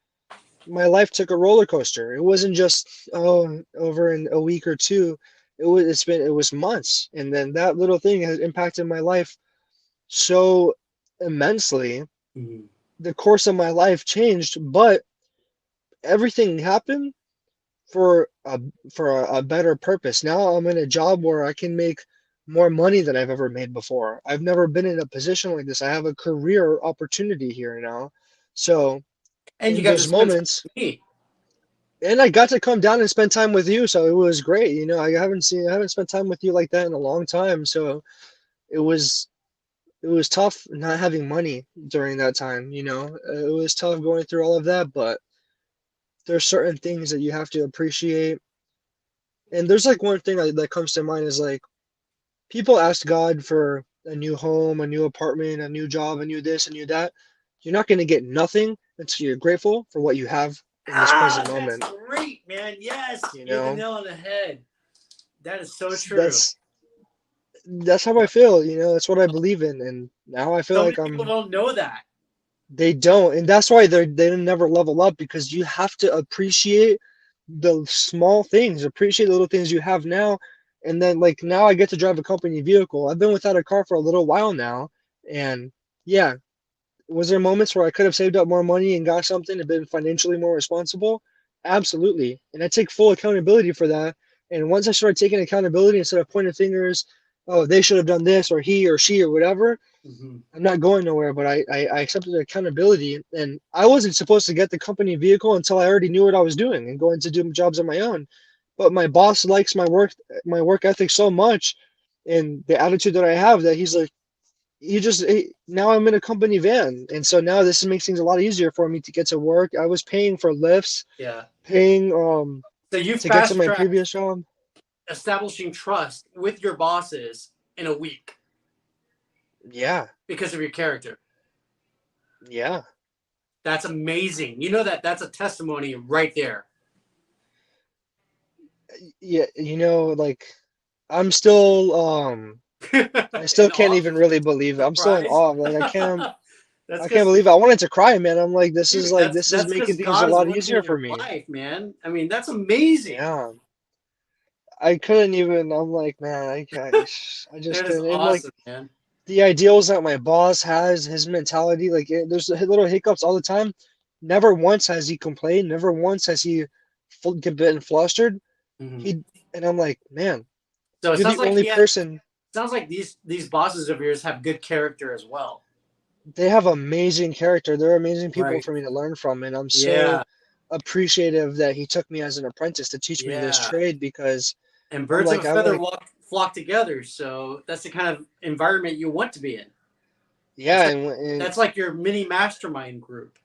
my life took a roller coaster. It wasn't just, oh, over in a week or two. It was months. And then that little thing has impacted my life so immensely. Mm-hmm. The course of my life changed, but everything happened for a better purpose. Now I'm in a job where I can make more money than I've ever made before. I've never been in a position like this. I have a career opportunity here now. So And you in got to those spend time moments, with me. and I got to come down and spend time with you, so it was great. I haven't spent time with you like that in a long time. So it was it was tough not having money during that time, It was tough going through all of that, but there's certain things that you have to appreciate. And there's like one thing that comes to mind is like people ask God for a new home, a new apartment, a new job, a new this, a new that. You're not going to get nothing until you're grateful for what you have in this present That's moment. great, man. Yes, You you hit the know, nail on the head. That is so true. that's that's how I feel. That's what I believe in, and now I feel So like many people I'm. don't know that. They don't, and that's why they never level up because you have to appreciate the small things, appreciate the little things you have now. And then like now I get to drive a company vehicle. I've been without a car for a little while now, and yeah, was there moments where I could have saved up more money and got something and been financially more responsible? Absolutely. And I take full accountability for that. And once I started taking accountability instead of pointing fingers, oh, they should have done this or he or she or whatever, Hmm. I'm not going nowhere, but I accepted accountability. And I wasn't supposed to get the company vehicle until I already knew what I was doing and going to do jobs on my own. But my boss likes my work ethic so much and the attitude that I have that he's like, now I'm in a company van, and so now this makes things a lot easier for me to get to work. I was paying for lifts, Yeah. paying So you to get to fast my tracked previous job. establishing trust with your bosses in a week Yeah, because of your character. yeah, That's amazing. You know that's a testimony right there. yeah. Like I'm still I still In can't awe, even really believe it. I'm still in surprise. awe. Like That's I can't because, believe it. I wanted to cry, man. I'm like dude, this is that's making because things a God is lot working easier in for your me. life, man. I mean, that's amazing. Yeah. I couldn't even. I'm like, man, I just That is couldn't. And like awesome, man. the ideals that my boss has, his mentality, there's little hiccups all the time. Never once has he complained. Never once has he been flustered. Hmm. He and I'm like, man, So it you're sounds the like only person. these bosses of yours have good character as well. They have amazing character. They're amazing people Right. for me to learn from, and I'm so Yeah. appreciative that he took me as an apprentice to teach me this Yeah. trade because And birds of a I'm feather like, flock together. So that's the kind of environment you want to be in. It's yeah, like and that's like your mini mastermind group.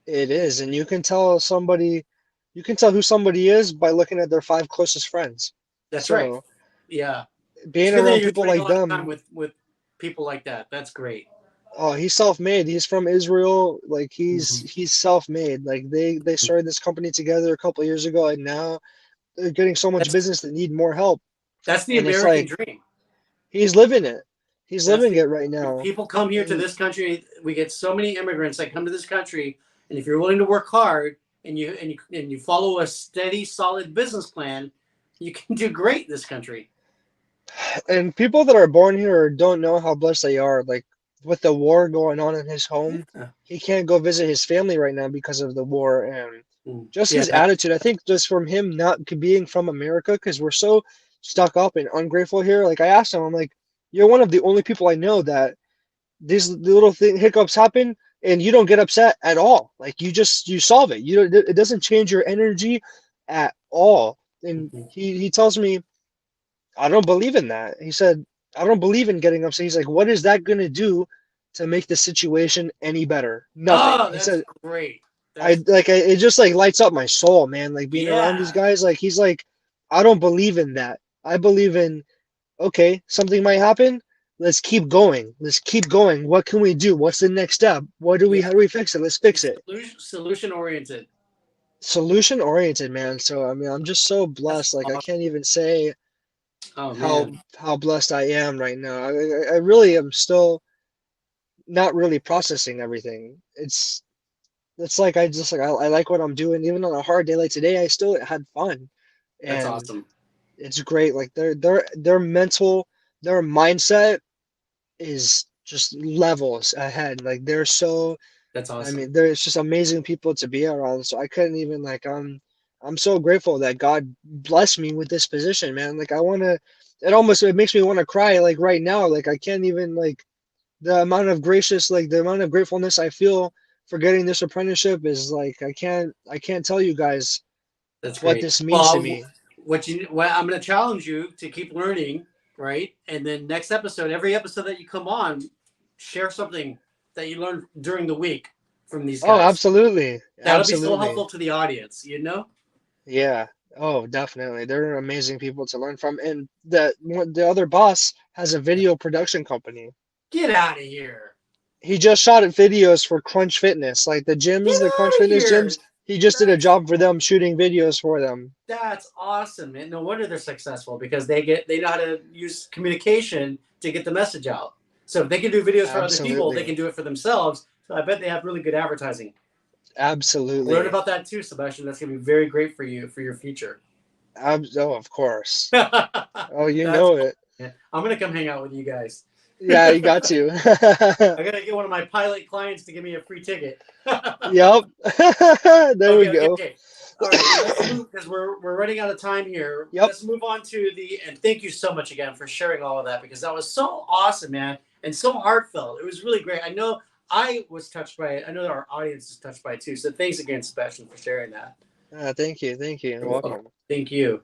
it is, and you can tell who somebody is by looking at their five closest friends. That's right. So Yeah. It's being good that around you're people spending a like lot of time them, with people like that. That's great. oh, he's self-made. He's from Israel. Like Mhm. he's self-made. Like they started this company together a couple of years ago, and now they're getting so much That's business that need more help. that's the And it's American like dream. he's living it. He's That's living the it right now. people come here to And this country. We get so many immigrants that come to this country, and if you're willing to work hard and you follow a steady, solid business plan, you can do great in this country. and people that are born here don't know how blessed they are. Like with the war going on in his home, Yeah. he can't go visit his family right now because of the war and Mm. just Yeah. his attitude. I think just from him not being from America, because we're so stuck up and ungrateful here. Like I asked him, I'm like, you're one of the only people I know that these little hiccups happen and you don't get upset at all. Like you solve it. You don't, it doesn't change your energy at all. And Mhm. he tells me I don't believe in that. He said, I don't believe in getting upset. He's like, what is that going to do to make the situation any better? Nothing. Oh, He that's said, great. That's it just like lights up my soul, man. Like being around these yeah. guys, like he's like, I don't believe in that. I believe in, okay, something might happen. Let's keep going. Let's keep going. What can we do? What's the next step? Yeah. How do we fix it? Let's fix it. Solution oriented. Solution oriented, man. So, I mean, I'm just so That's blessed. Like, I awesome. can't even say Oh man. how blessed I am right now. I really am still not really processing everything. It's like I like what I'm doing. Even on a hard day like today, I still had fun, That's and awesome. it's great. Like their mental, their mindset is just levels ahead. Like they're so. That's I awesome. mean, they're it's just amazing people to be around. So I couldn't even like I'm so grateful that God blessed me with this position, man. Like I want to, it makes me want to cry like right now. Like I can't even like the amount of gratefulness I feel for getting this apprenticeship is like I can't tell you guys That's what great. this means to Well, me. what I'm going to challenge you to keep learning, right? And then next episode, every episode that you come on, share something that you learned during the week from these Oh, guys. absolutely. That'll be so Absolutely. helpful to the audience, you know? Yeah. Oh, definitely. They're amazing people to learn from. And the other boss has a video production company. Get out of here. He just shot at videos for Crunch Fitness, like the Get gyms, the Crunch out of Fitness here. gyms. He just did a That's job for them shooting videos for them. that's awesome, man. No wonder they're successful because they know how to use communication to get the message out. So if they can do videos for other people, they Absolutely. can do it for themselves. So I bet they have really good advertising. Learn Absolutely. about that too, Sebastian. That's gonna be very great for you for your future. Oh, of course. Oh, you That's know cool. it. Man. I'm gonna come hang out with you guys. Yeah, you got to. I gotta get one of my pilot clients to give me a free ticket. Yep. There we Okay, okay, go. okay. All right, let's move because we're running out of time here. Yep. Let's move on to the and thank you so much again for sharing all of that because that was so awesome, man, and so heartfelt. It was really great. I know I was touched by it. I know that our audience is touched by it too. So thanks again, Sebastian, for sharing that. Thank you. Thank you. You're welcome. Thank you.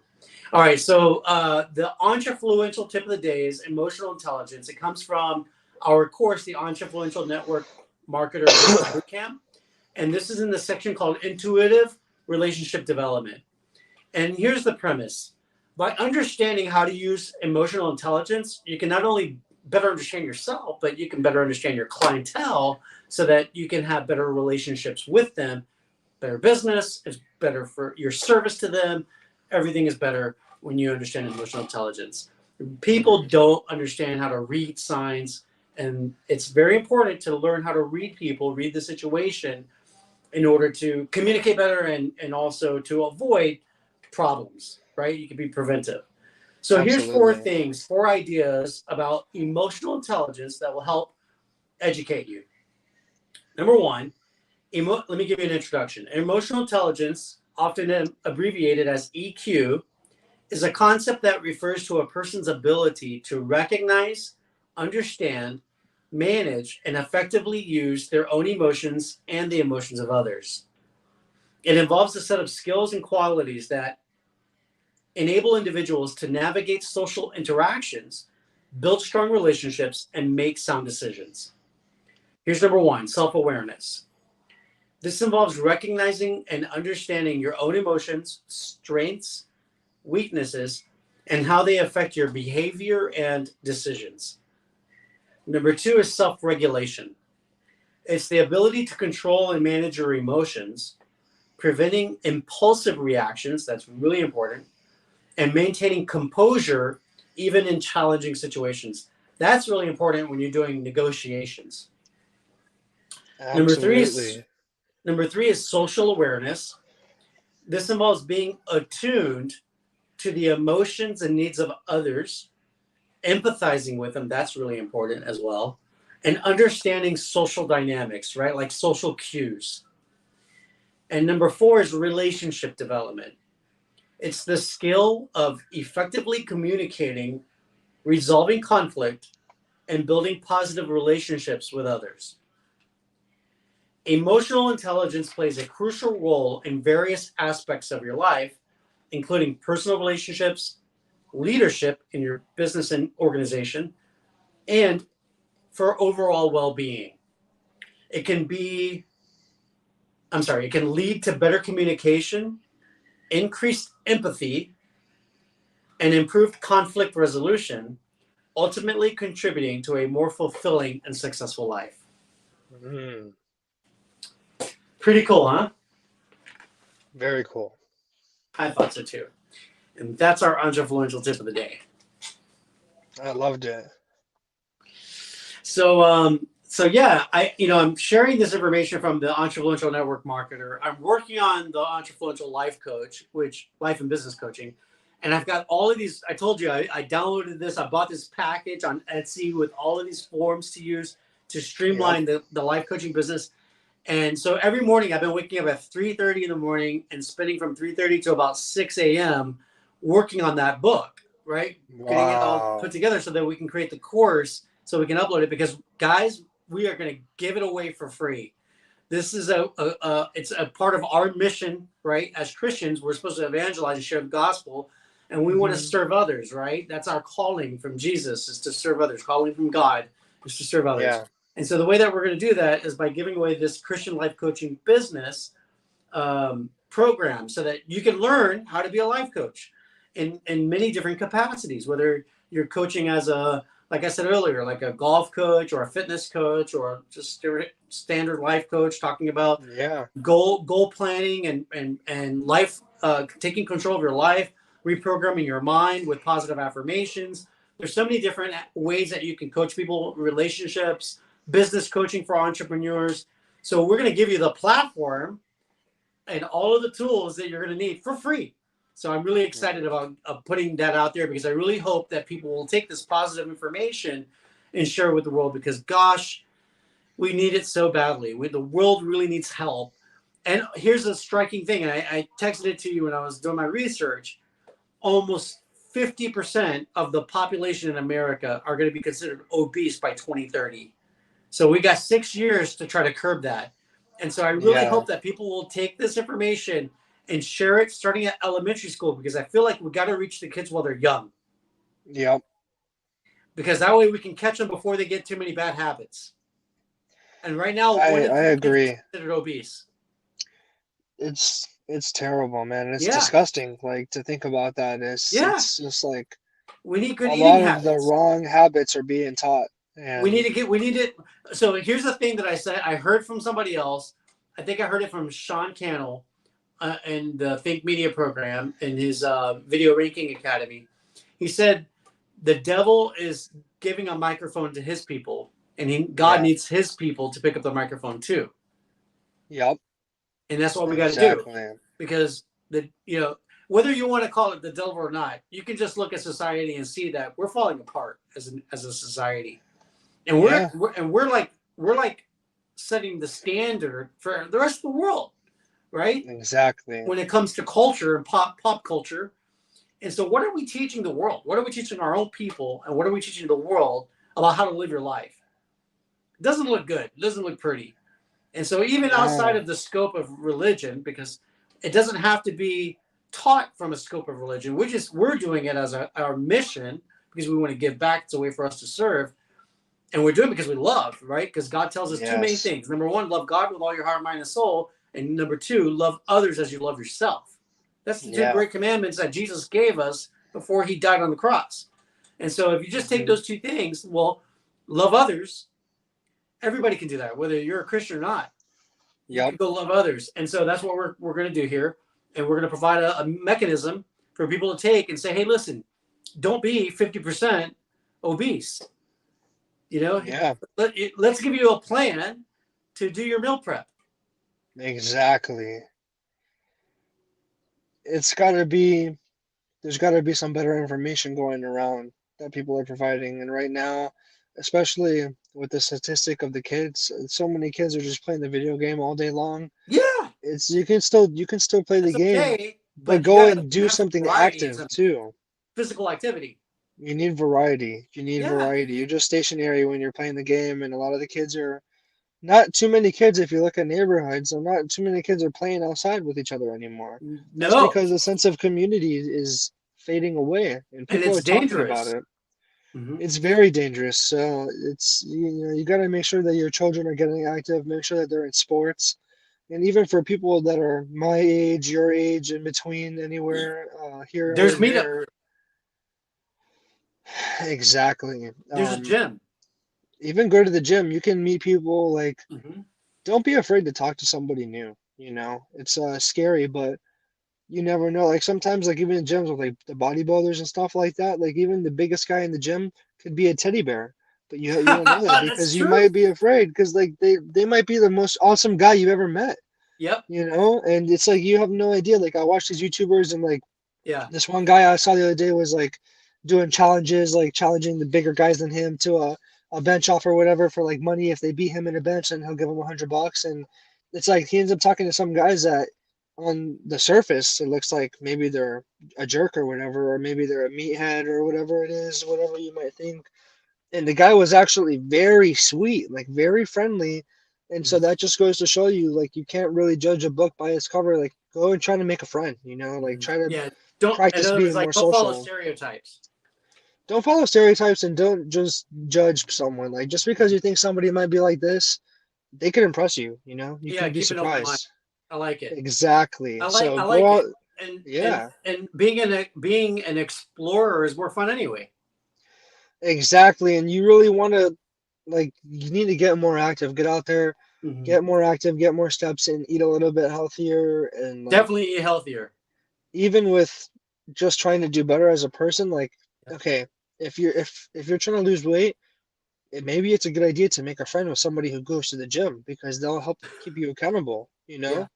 All right, so the entrefluential tip of the day is emotional intelligence. It comes from our course, the Entrefluential Network Marketer Bootcamp, and this is in the section called Intuitive Relationship Development. And here's the premise: by understanding how to use emotional intelligence, you can not only better understand yourself, but you can better understand your clientele, so that you can have better relationships with them. Better business is better for your service to them. Everything is better when you understand emotional intelligence. People don't understand how to read signs, and it's very important to learn how to read people, read the situation in order to communicate better and also to avoid problems, right? You can be preventive. So here's Absolutely. four ideas about emotional intelligence that will help educate you. Number one, let me give you an introduction. Emotional intelligence, often abbreviated as EQ, is a concept that refers to a person's ability to recognize, understand, manage, and effectively use their own emotions and the emotions of others. It involves a set of skills and qualities that enable individuals to navigate social interactions, build strong relationships, and make sound decisions. Here's number one: self awareness. This involves recognizing and understanding your own emotions, strengths, weaknesses, and how they affect your behavior and decisions. Number two is self regulation. It's the ability to control and manage your emotions, preventing impulsive reactions, that's really important, and maintaining composure even in challenging situations. That's really important when you're doing negotiations. Number three is Absolutely. number three is social awareness. This involves being attuned to the emotions and needs of others, empathizing with them, that's really important as well, and understanding social dynamics, right? Like social cues. And number four is relationship development. It's the skill of effectively communicating, resolving conflict, and building positive relationships with others. Emotional intelligence plays a crucial role in various aspects of your life, including personal relationships, leadership in your business and organization, and for overall well-being. It can be, it can lead to better communication, increased empathy, and improved conflict resolution, ultimately contributing to a more fulfilling and successful life. Mm, Pretty cool, huh? very cool. I thought so too. And that's our entrefluential tip of the day. I loved it. So yeah, I'm sharing this information from the Entrefluential Network Marketer. I'm working on the Entrefluential Life Coach, which life and business coaching, and I've got all of these. I told you I downloaded this. I bought this package on Etsy with all of these forms to use to Yep. streamline the life coaching business. And so every morning I've been waking up at 3:30 in the morning and spending from 3:30 to about 6 a.m. working on that book, right? Getting it all put Wow. together so that we can create the course so we can upload it. Because guys, we are going to give it away for free. This is it's a part of our mission, right? As Christians, we're supposed to evangelize and share the gospel, and we want to Hmm. serve others, right? That's our calling from Jesus, is to serve others. Calling from God is to serve others. Yeah. And so the way that we're going to do that is by giving away this Christian life coaching business program, so that you can learn how to be a life coach in many different capacities, whether you're coaching as a, like I said earlier, like a golf coach or a fitness coach or just standard life coach, talking about Yeah. goal planning and life, taking control of your life, reprogramming your mind with positive affirmations. There's so many different ways that you can coach people, relationships, business coaching for entrepreneurs. So we're going to give you the platform and all of the tools that you're going to need for free. So I'm really excited about putting that out there, because I really hope that people will take this positive information and share it with the world, because gosh, we need it so badly. The world really needs help. And here's a striking thing, and I texted it to you when I was doing my research. Almost 50% of the population in America are going to be considered obese by 2030. So we got 6 years to try to curb that. And so I really Yeah. hope that people will take this information and share it starting at elementary school, because I feel like we got to reach the kids while they're young, Yep. because that way we can catch them before they get too many bad habits. And right now, one in I three kids is agree. considered obese. It's terrible, man. And it's Yeah, disgusting. Like to think about that. yeah. It's just like We need good a eating lot of the habits. wrong habits are being taught. We need And to get. We need to. So here's the thing that I said. I heard from somebody else. I think I heard it from Sean Cannell in the Think Media program in his Video Ranking Academy. He said the devil is giving a microphone to his people, and God yeah. needs his people to pick up the microphone too. Yep. And that's what we got to do, Exactly. because whether you want to call it the devil or not, you can just look at society and see that we're falling apart as a society, and Yeah. we're like setting the standard for the rest of the world, right? Exactly. When it comes to culture and pop culture. And so, what are we teaching the world? What are we teaching our own people? And what are we teaching the world about how to live your life? It doesn't look good. It doesn't look pretty. And so, even outside No. of the scope of religion, because it doesn't have to be taught from a scope of religion, we're doing it as our mission, because we want to give back. It's a way for us to serve. And we're doing it because we love, right? Because God tells us two main Yes. things. Number one, love God with all your heart, mind, and soul. And number two, love others as you love yourself. That's the two Yeah. great commandments that Jesus gave us before he died on the cross. And so if you just take Hmm. those two things, well, love others, everybody can do that, whether you're a Christian or not. You Yep. can go love others. And so that's what we're going to do here. And we're going to provide a mechanism for people to take and say, hey, listen, don't be 50% obese. You know, Yeah. let's give you a plan to do your meal prep. Exactly. It's gotta be there's gotta be some better information going around that people are providing. And right now, especially with the statistic of the kids, so many kids are just playing the video game all day long. Yeah, It's you can still play the that's game, okay, but but go you and can do have some something variety and active some too. physical activity. You need variety. You need Yeah, variety. You're just stationary when you're playing the game, and a lot of the kids are not too many kids. If you look at neighborhoods, and not too many kids are playing outside with each other anymore. That's no, because the sense of community is fading away, and and people it's are talking about dangerous. it. Mm-hmm. It's very dangerous. So it's you got to make sure that your children are getting active. Make sure that they're in sports, and even for people that are my age, your age, in between, anywhere here or There's meetup. there. Exactly. There's a gym. Even go to the gym. You can meet people. Like, Mm-hmm. don't be afraid to talk to somebody new. It's scary, but you never know. Like sometimes, like even in gyms with like the bodybuilders and stuff like that, like even the biggest guy in the gym could be a teddy bear, but you don't know that That's because you true. might be afraid because like they might be the most awesome guy you've ever met, Yep. and it's like you have no idea. Like I watch these YouTubers and like Yeah. this one guy I saw the other day was like doing challenges, like challenging the bigger guys than him to a bench off or whatever for like money. If they beat him in a bench, then he'll give him $100. And it's like he ends up talking to some guys that on the surface it looks like maybe they're a jerk or whatever, or maybe they're a meathead or whatever it is, whatever you might think. And the guy was actually very sweet, like very friendly. And so that just goes to show you, like, you can't really judge a book by its cover. Like, go and try to make a friend, you know, like try to Yeah. Don't. In practice other words, being like more don't follow social. stereotypes. Don't follow stereotypes and don't just judge someone. Like, just because you think somebody might be like this, they could impress you, you know, you Yeah. can be Keep an open mind. surprised. I like it. Exactly. So I go like out. it. And Yeah, being an explorer is more fun anyway. exactly. And you really want to, like, you need to get more active, get out there, Hmm. get more active, get more steps in, eat a little bit healthier, and like, Definitely eat healthier. even with just trying to do better as a person, like, Yeah. okay, if you're trying to lose weight, maybe it's a good idea to make a friend with somebody who goes to the gym because they'll help keep you accountable, you Yeah. know?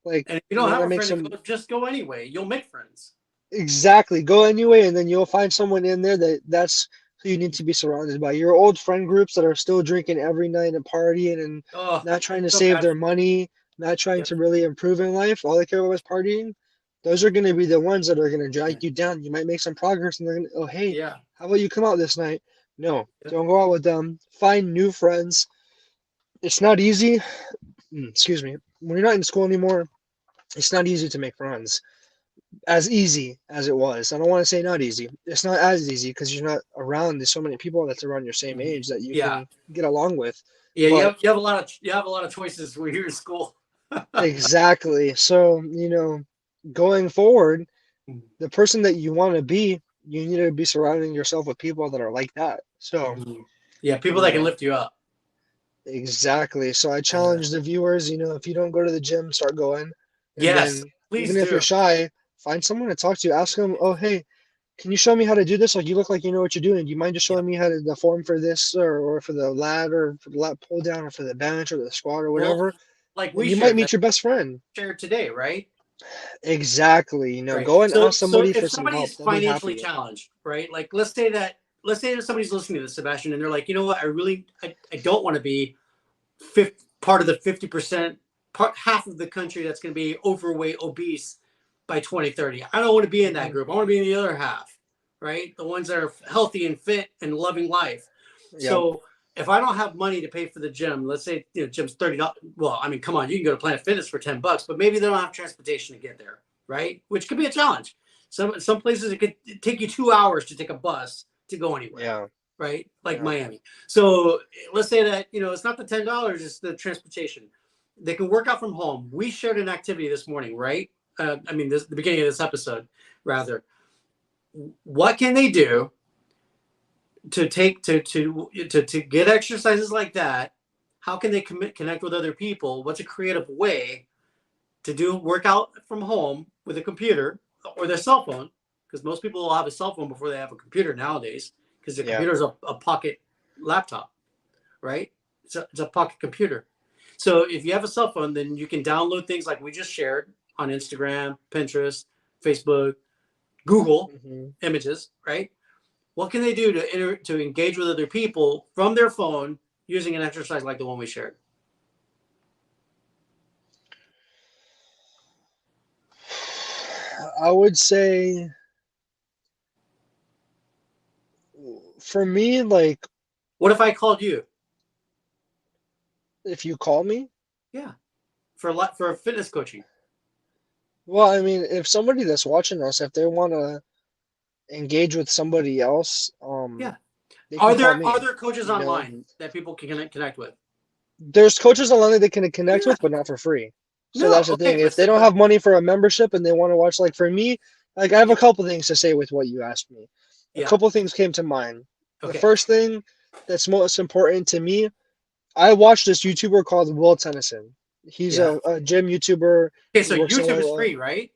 Like, And if you you don't want have to a make friend to some. go, just go anyway. You'll make friends. Exactly. Go anyway, and then you'll find someone in there that's who you need to be surrounded by. Your old friend groups that are still drinking every night and partying and Oh, not trying to so save bad. their money, not trying Yep. to really improve in life. All they care about is partying. Those are going to be the ones that are going to Yeah. drag you down. You might make some progress, and they're going to, oh, hey, Yeah. how about you come out this night? No, Yep. don't go out with them. Find new friends. It's not easy. Excuse me. When you're not in school anymore, it's not easy to make friends as easy as it was. I don't want to say not easy. It's not as easy because you're not around. There's so many people that's around your same Mhm. age that you Yeah. can get along with. Yeah. But You have a lot of choices when you're in school. exactly. So, you know, going forward, the person that you want to be, you need to be surrounding yourself with people that are like that. So, Mhm. Yeah. People you that can know, lift you up. exactly. So I Yeah. challenge the viewers, you know, if you don't go to the gym, start going. And Yes. then Please even if you're do. shy, find someone to talk to. Ask them, oh, hey, can you show me how to do this? Like, you look like you know what you're doing. Do you mind just Yeah. showing me how to the form for this, or for the ladder, or for the lat pull down, or for the bench, or the squat, or Well, whatever? like And we you might shared meet that your best friend. shared today, right? Exactly. You know, Right. go and ask So somebody if for some somebody help. is They'll be financially happy. challenged, right? Like let's say that somebody's listening to this, Sebastian, and they're like, you know what, I don't want to be part of the 50% part half of the country that's going to be overweight, obese by 2030. I don't want to be in that Hmm. group. I want to be in the other half, right? The ones that are healthy and fit and loving life. Yep. So if I don't have money to pay for the gym, let's say gym's $30. Well, I mean, come on, you can go to Planet Fitness for $10, but maybe they don't have transportation to get there, right? Which could be a challenge. Some places it could take you 2 hours to take a bus to go anywhere, Yeah. right? Like Yeah. Miami. So let's say that it's not the $10, it's the transportation. They can work out from home. We shared an activity this morning, right? I mean, the beginning of this episode, rather. What can they do to take to get exercises like that? How can they connect with other people? What's a creative way to do workout from home with a computer or their cell phone? Because most people will have a cell phone before they have a computer nowadays, because the Yeah. computer is a pocket laptop, right? It's a pocket computer. So if you have a cell phone, then you can download things like we just shared on Instagram, Pinterest, Facebook, Google Hmm. images, right? What can they do to engage with other people from their phone using an exercise like the one we shared? I would say for me, like, What if I called you? if you call me, Yeah, for fitness coaching. well, I mean, if somebody that's watching us, if they want to engage with somebody else, Yeah. they can call Are me. there coaches You know, online that people can connect with? there's coaches online that they can connect Yeah. with, but not for free. So No. that's the Okay. thing. If they don't have money for a membership and they want to watch, like for me, like I have Yeah. a couple things to say with what you asked me. A Yeah. couple things came to mind. The Okay. first thing that's most important to me, I watched this YouTuber called Will Tennyson. He's Yeah. a gym YouTuber. Okay. He So works on YouTube is a free, right?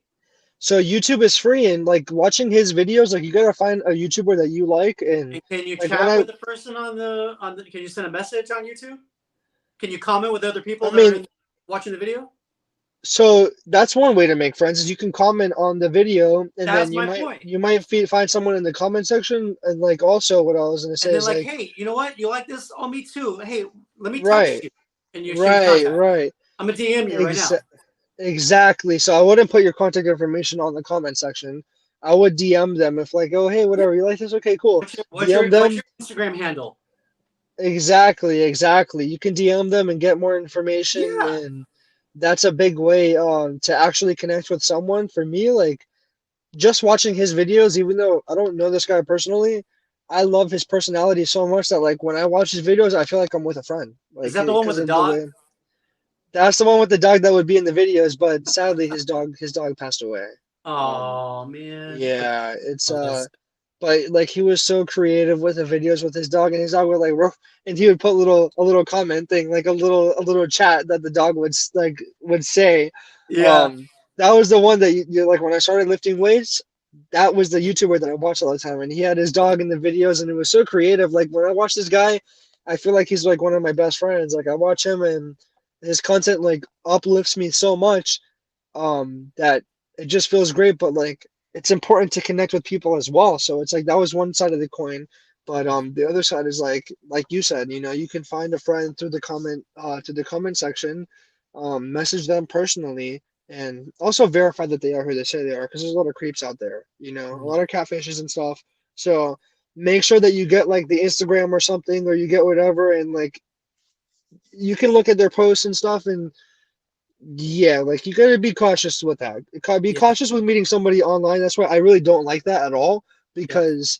so YouTube is free, and like watching his videos, like you gotta find a YouTuber that you like. And And can you like when chat with the person on the? Can you send a message on YouTube? Can you comment with other I people that are mean, watching the video? so that's one way to make friends is you can comment on the video, and then That's my point. you might find someone in the comment section. And like also what I was gonna And say then is like, like, hey, you know what? You like this? Oh, me too. Hey, let me text right, you, and you exchange right, contact. right. I'm gonna DM you right Ex- now. exactly. So I wouldn't put your contact information on the comment section. I would DM them if like, oh hey, Yeah. whatever, you like this? Okay, cool. DM What's them. your Instagram handle? Exactly, exactly. You can DM them and get more information, Yeah. and that's a big way to actually connect with someone. For me, like just watching his videos, even though I don't know this guy personally, I love his personality so much that like when I watch his videos, I feel like I'm with a friend, Is like that the one with because the of the dog? way. That's the one with the dog that would be in the videos, but sadly his dog passed away. Um, Oh man. Okay. yeah, it's Oh, that's but like he was so creative with the videos with his dog, and his dog would like ruff, and he would put a little comment thing, like a little chat that the dog would say. yeah. Um, that was the one that you like when I started lifting weights. That was the YouTuber that I watched all the time, and he had his dog in the videos, and it was so creative. Like when I watch this guy, I feel like he's like one of my best friends. Like I watch him, and his content like uplifts me so much that it just feels great. But like it's important to connect with people as well. So it's like that was one side of the coin. But the other side is like you said, you know, you can find a friend through the comment section, message them personally, and also verify that they are who they say they are, because there's a lot of creeps out there, you know, a lot of catfishes and stuff. So make sure that you get like the Instagram or something, or you get whatever, and like you can look at their posts and stuff, and yeah, like you gotta be cautious with that. Be Yeah. cautious with meeting somebody online. That's why I really don't like that at all, Yep. because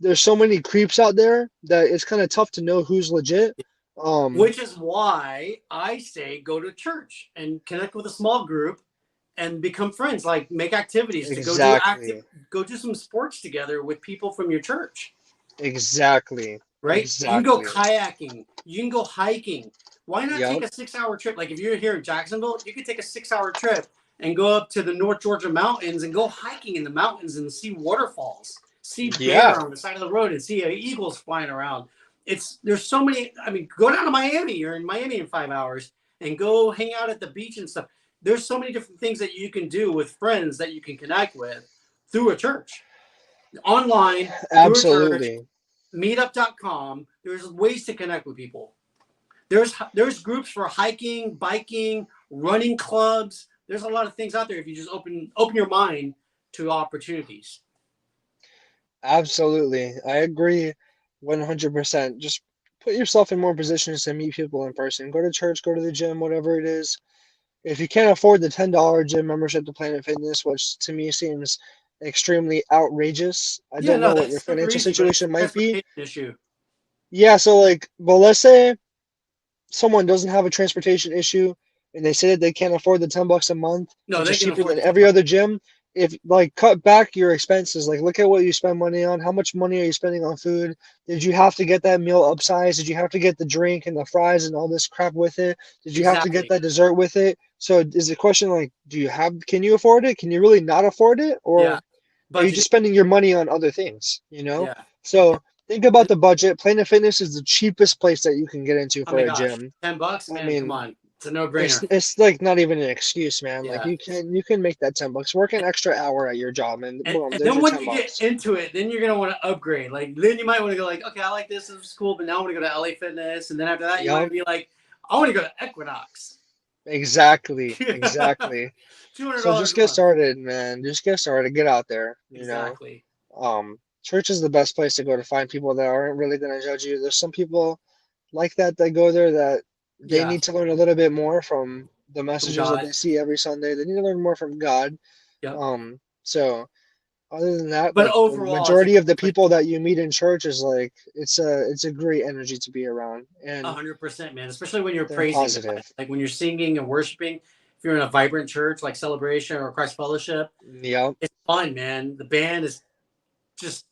there's so many creeps out there that it's kind of tough to know who's legit. Um, Which is why I say go to church and connect with a small group and become friends. Like make activities to exactly, go do some sports together with people from your church. exactly, Right? You can go exactly. kayaking. You can go hiking. Why not take Yep, a 6 hour trip? Like if you're here in Jacksonville, you could take a 6 hour trip and go up to the North Georgia mountains and go hiking in the mountains and see waterfalls, see yeah, bear on the side of the road and see eagles flying around. There's so many. I mean, go down to Miami. You're in Miami in 5 hours and go hang out at the beach and stuff. There's so many different things that you can do with friends that you can connect with through a church, online, through a church, absolutely. meetup.com. There's ways to connect with people. There's groups for hiking, biking, running clubs. There's a lot of things out there if you just open your mind to opportunities. Absolutely. I agree 100%. Just put yourself in more positions to meet people in person. Go to church, go to the gym, whatever it is. If you can't afford the $10 gym membership to Planet Fitness, which to me seems extremely outrageous, I Yeah, don't no, know what that's your super financial easy, but it's a situation might be. transportation issue. Yeah, so like, well, let's say someone doesn't have a transportation issue and they say that they can't afford the $10 a month, No, which they is can cheaper afford than the 10 every bucks. other gym, if like cut back your expenses, like look at what you spend money on, how much money are you spending on food? Did you have to get that meal upsized? Did you have to get the drink and the fries and all this crap with it? Did you have to get Exactly. that dessert with it? So is the question like, can you afford it? Can you really not afford it? Yeah. Or are you Budgeting. just spending your money on other things, you know? Yeah. So think about And, the budget. Planet Fitness is the cheapest place that you can get into oh for my a gosh, gym. 10 bucks, I man. Come mean, on, it's a no-brainer. it's like not even an excuse, man. Like Yeah. you can make that $10. Work an extra hour at your job, and boom, And there's then your once ten you get bucks. into it, then you're gonna want to upgrade. Like then you might want to go like, okay, I like this is cool, but now I want to go to LA Fitness, and then after that, you might Yup, be like, I want to go to Equinox. exactly, two exactly. hundred So dollars just a get month. started, man. Just get started. Get out there. You know, Exactly. church is the best place to go to find people that aren't really gonna judge you. There's some people like that go there that they Yeah, need to learn a little bit more from the from messages that God. they see every Sunday. They need to learn more from God. Yep. So other than that, But like the overall, it's a majority great of the place. people that you meet in church is like it's a great energy to be around, and 100%, man. Especially when you're they're praising God, positive. like when you're singing and worshiping. If you're in a vibrant church like Celebration or Christ Fellowship, Yep. it's fun, man. The band is just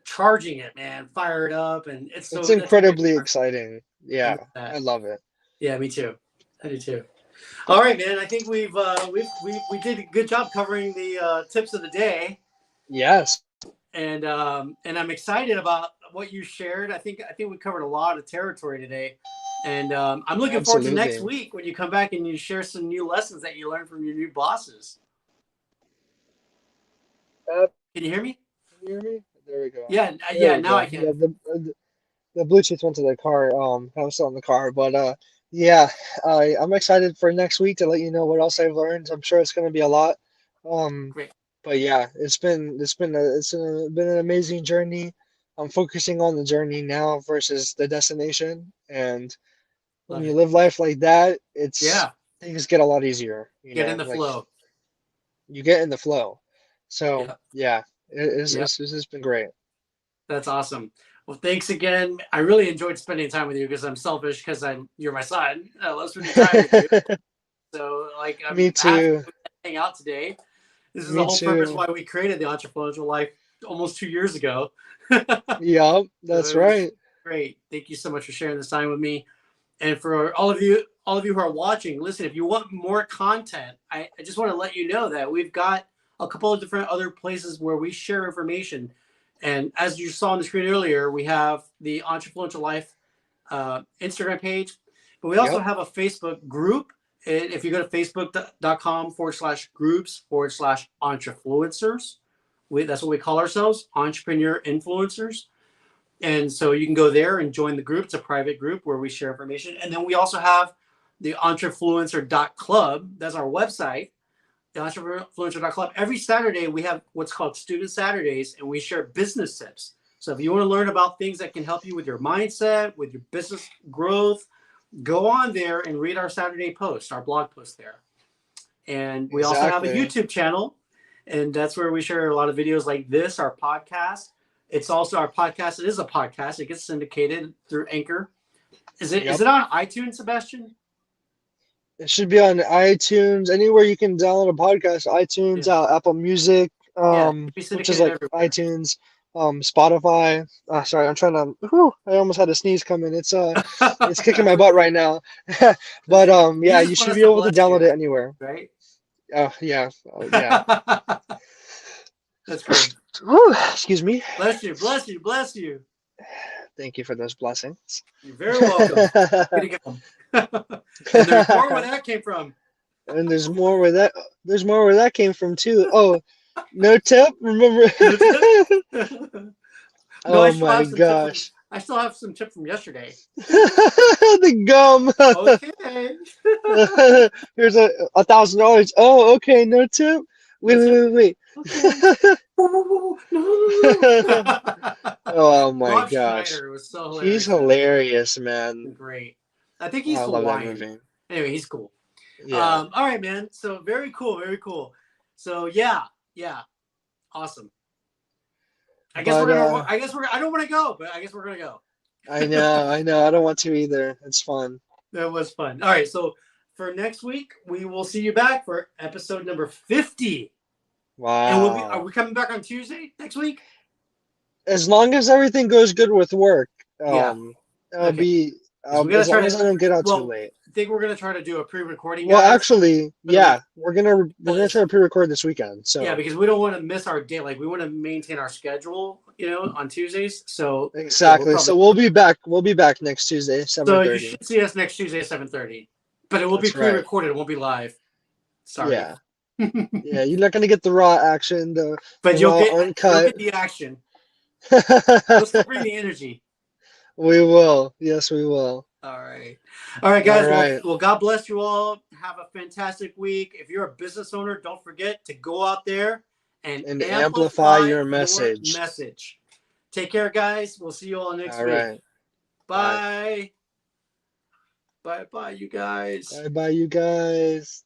charging it, man. Fire it up, and It's that's a great incredibly part. exciting. I Yeah, love that. I love it. Yeah, me too. I do too. All right, man. I think we did a good job covering the tips of the day, Yes, and I'm excited about what you shared. I think we covered a lot of territory today, and I'm looking forward to next absolutely. week when you come back and you share some new lessons that you learned from your new bosses. Uh, Can you hear me? can you hear me? There we go. Yeah, There yeah. we Now I go. Yeah, can. the Bluetooth went to the car. I was still in the car, but Yeah, I'm excited for next week to let you know what else I've learned. I'm sure it's going to be a lot. Um, Great. but yeah, been an amazing journey. I'm focusing on the journey now versus the destination. And when Love you it. live life like that, it's Yeah. things get a lot easier, you Get in know, the like flow. you get in the flow. So Yep. yeah, Yep. it's been great. That's awesome. Well, thanks again. I really enjoyed spending time with you because I'm selfish because you're my son. I love spending time with you. So like Me I'm happy too. to hang out today. This is the Me whole purpose too. why we created the Entrefluential Life almost 2 years ago. Yup, So that's it was right. great. Thank you so much for sharing this time with me. And for all of you who are watching, listen, if you want more content, I just want to let you know that we've got a couple of different other places where we share information. And as you saw on the screen earlier, we have the Entrefluential Life Instagram page, but we also Yep. have a Facebook group. And if you go to facebook.com/groups/entrefluencers, that's what we call ourselves, entrepreneur influencers. And so you can go there and join the group. It's a private group where we share information. And then we also have the entrefluencer.club. That's our website, the entrefluencer.club. Every Saturday, we have what's called Student Saturdays, and we share business tips. So if you want to learn about things that can help you with your mindset, with your business growth, go on there and read our Saturday post, our blog post there. And we also have a Exactly. YouTube channel, and that's where we share a lot of videos like this, our podcast. It's also our podcast. It is a podcast. It gets syndicated through Anchor. Is Yep. it on iTunes, Sebastian? It should be on iTunes, anywhere you can download a podcast, iTunes, Yeah. Apple Music, Yeah. It should be which is syndicated like everywhere. iTunes, Spotify. Sorry, I'm trying to. Whew, I almost had a sneeze coming. It's kicking my That's butt okay. right now. That's But okay. You yeah, just you want should us be to able to bless download you, it anywhere. right? Oh yeah. That's great. Whew, excuse me. Bless you. Bless you. Bless you. Thank you for those blessings. You're very welcome. Way to go. And there's more where that came from. And there's more where that came from too. Oh, no tip, remember? No, Oh my gosh. I still have some tip from yesterday. The gum. Okay. Here's $1,000. Oh, okay, no tip. No tip. Wait. Okay. Oh, no. Oh my Rob gosh. Schneider was so He's hilarious. hilarious, man. Great. I think Oh, he's I love that Hawaiian. movie. Anyway, he's cool. Yeah. All right, man. So very cool, very cool. So yeah, awesome. But I don't want to go, but I guess we're gonna go. I know, I know. I don't want to either. It's fun. That was fun. All right, so for next week, we will see you back for episode number 50. And are Wow. we coming back on Tuesday next week? As long as everything goes good with work, Yeah. I'll Okay. be Because we gotta as try long as to. I don't get out too Well, late. I think we're gonna try to do a pre-recording, Well, guys, actually, for the yeah, week. we're gonna try to pre-record this weekend. Yeah, So because we don't want to miss our day. Like we want to maintain our schedule, on Tuesdays. So yeah, we'll exactly. probably. So we'll be back. We'll be back next Tuesday, So you 7:30. should see us next Tuesday at 7:30, but it will be That's right. pre-recorded. It won't be live. Sorry. Yeah. Yeah, you're not gonna get the raw action, the But raw you'll uncut. get the action. We'll still bring the energy. We will. Yes, we will. All right, All guys. right. Well, God bless you all. Have a fantastic week. If you're a business owner, don't forget to go out there and And amplify amplify your your message. message. Take care, guys. We'll see you all next All week. right. Bye. Bye. Bye, you guys. Bye, bye, you guys.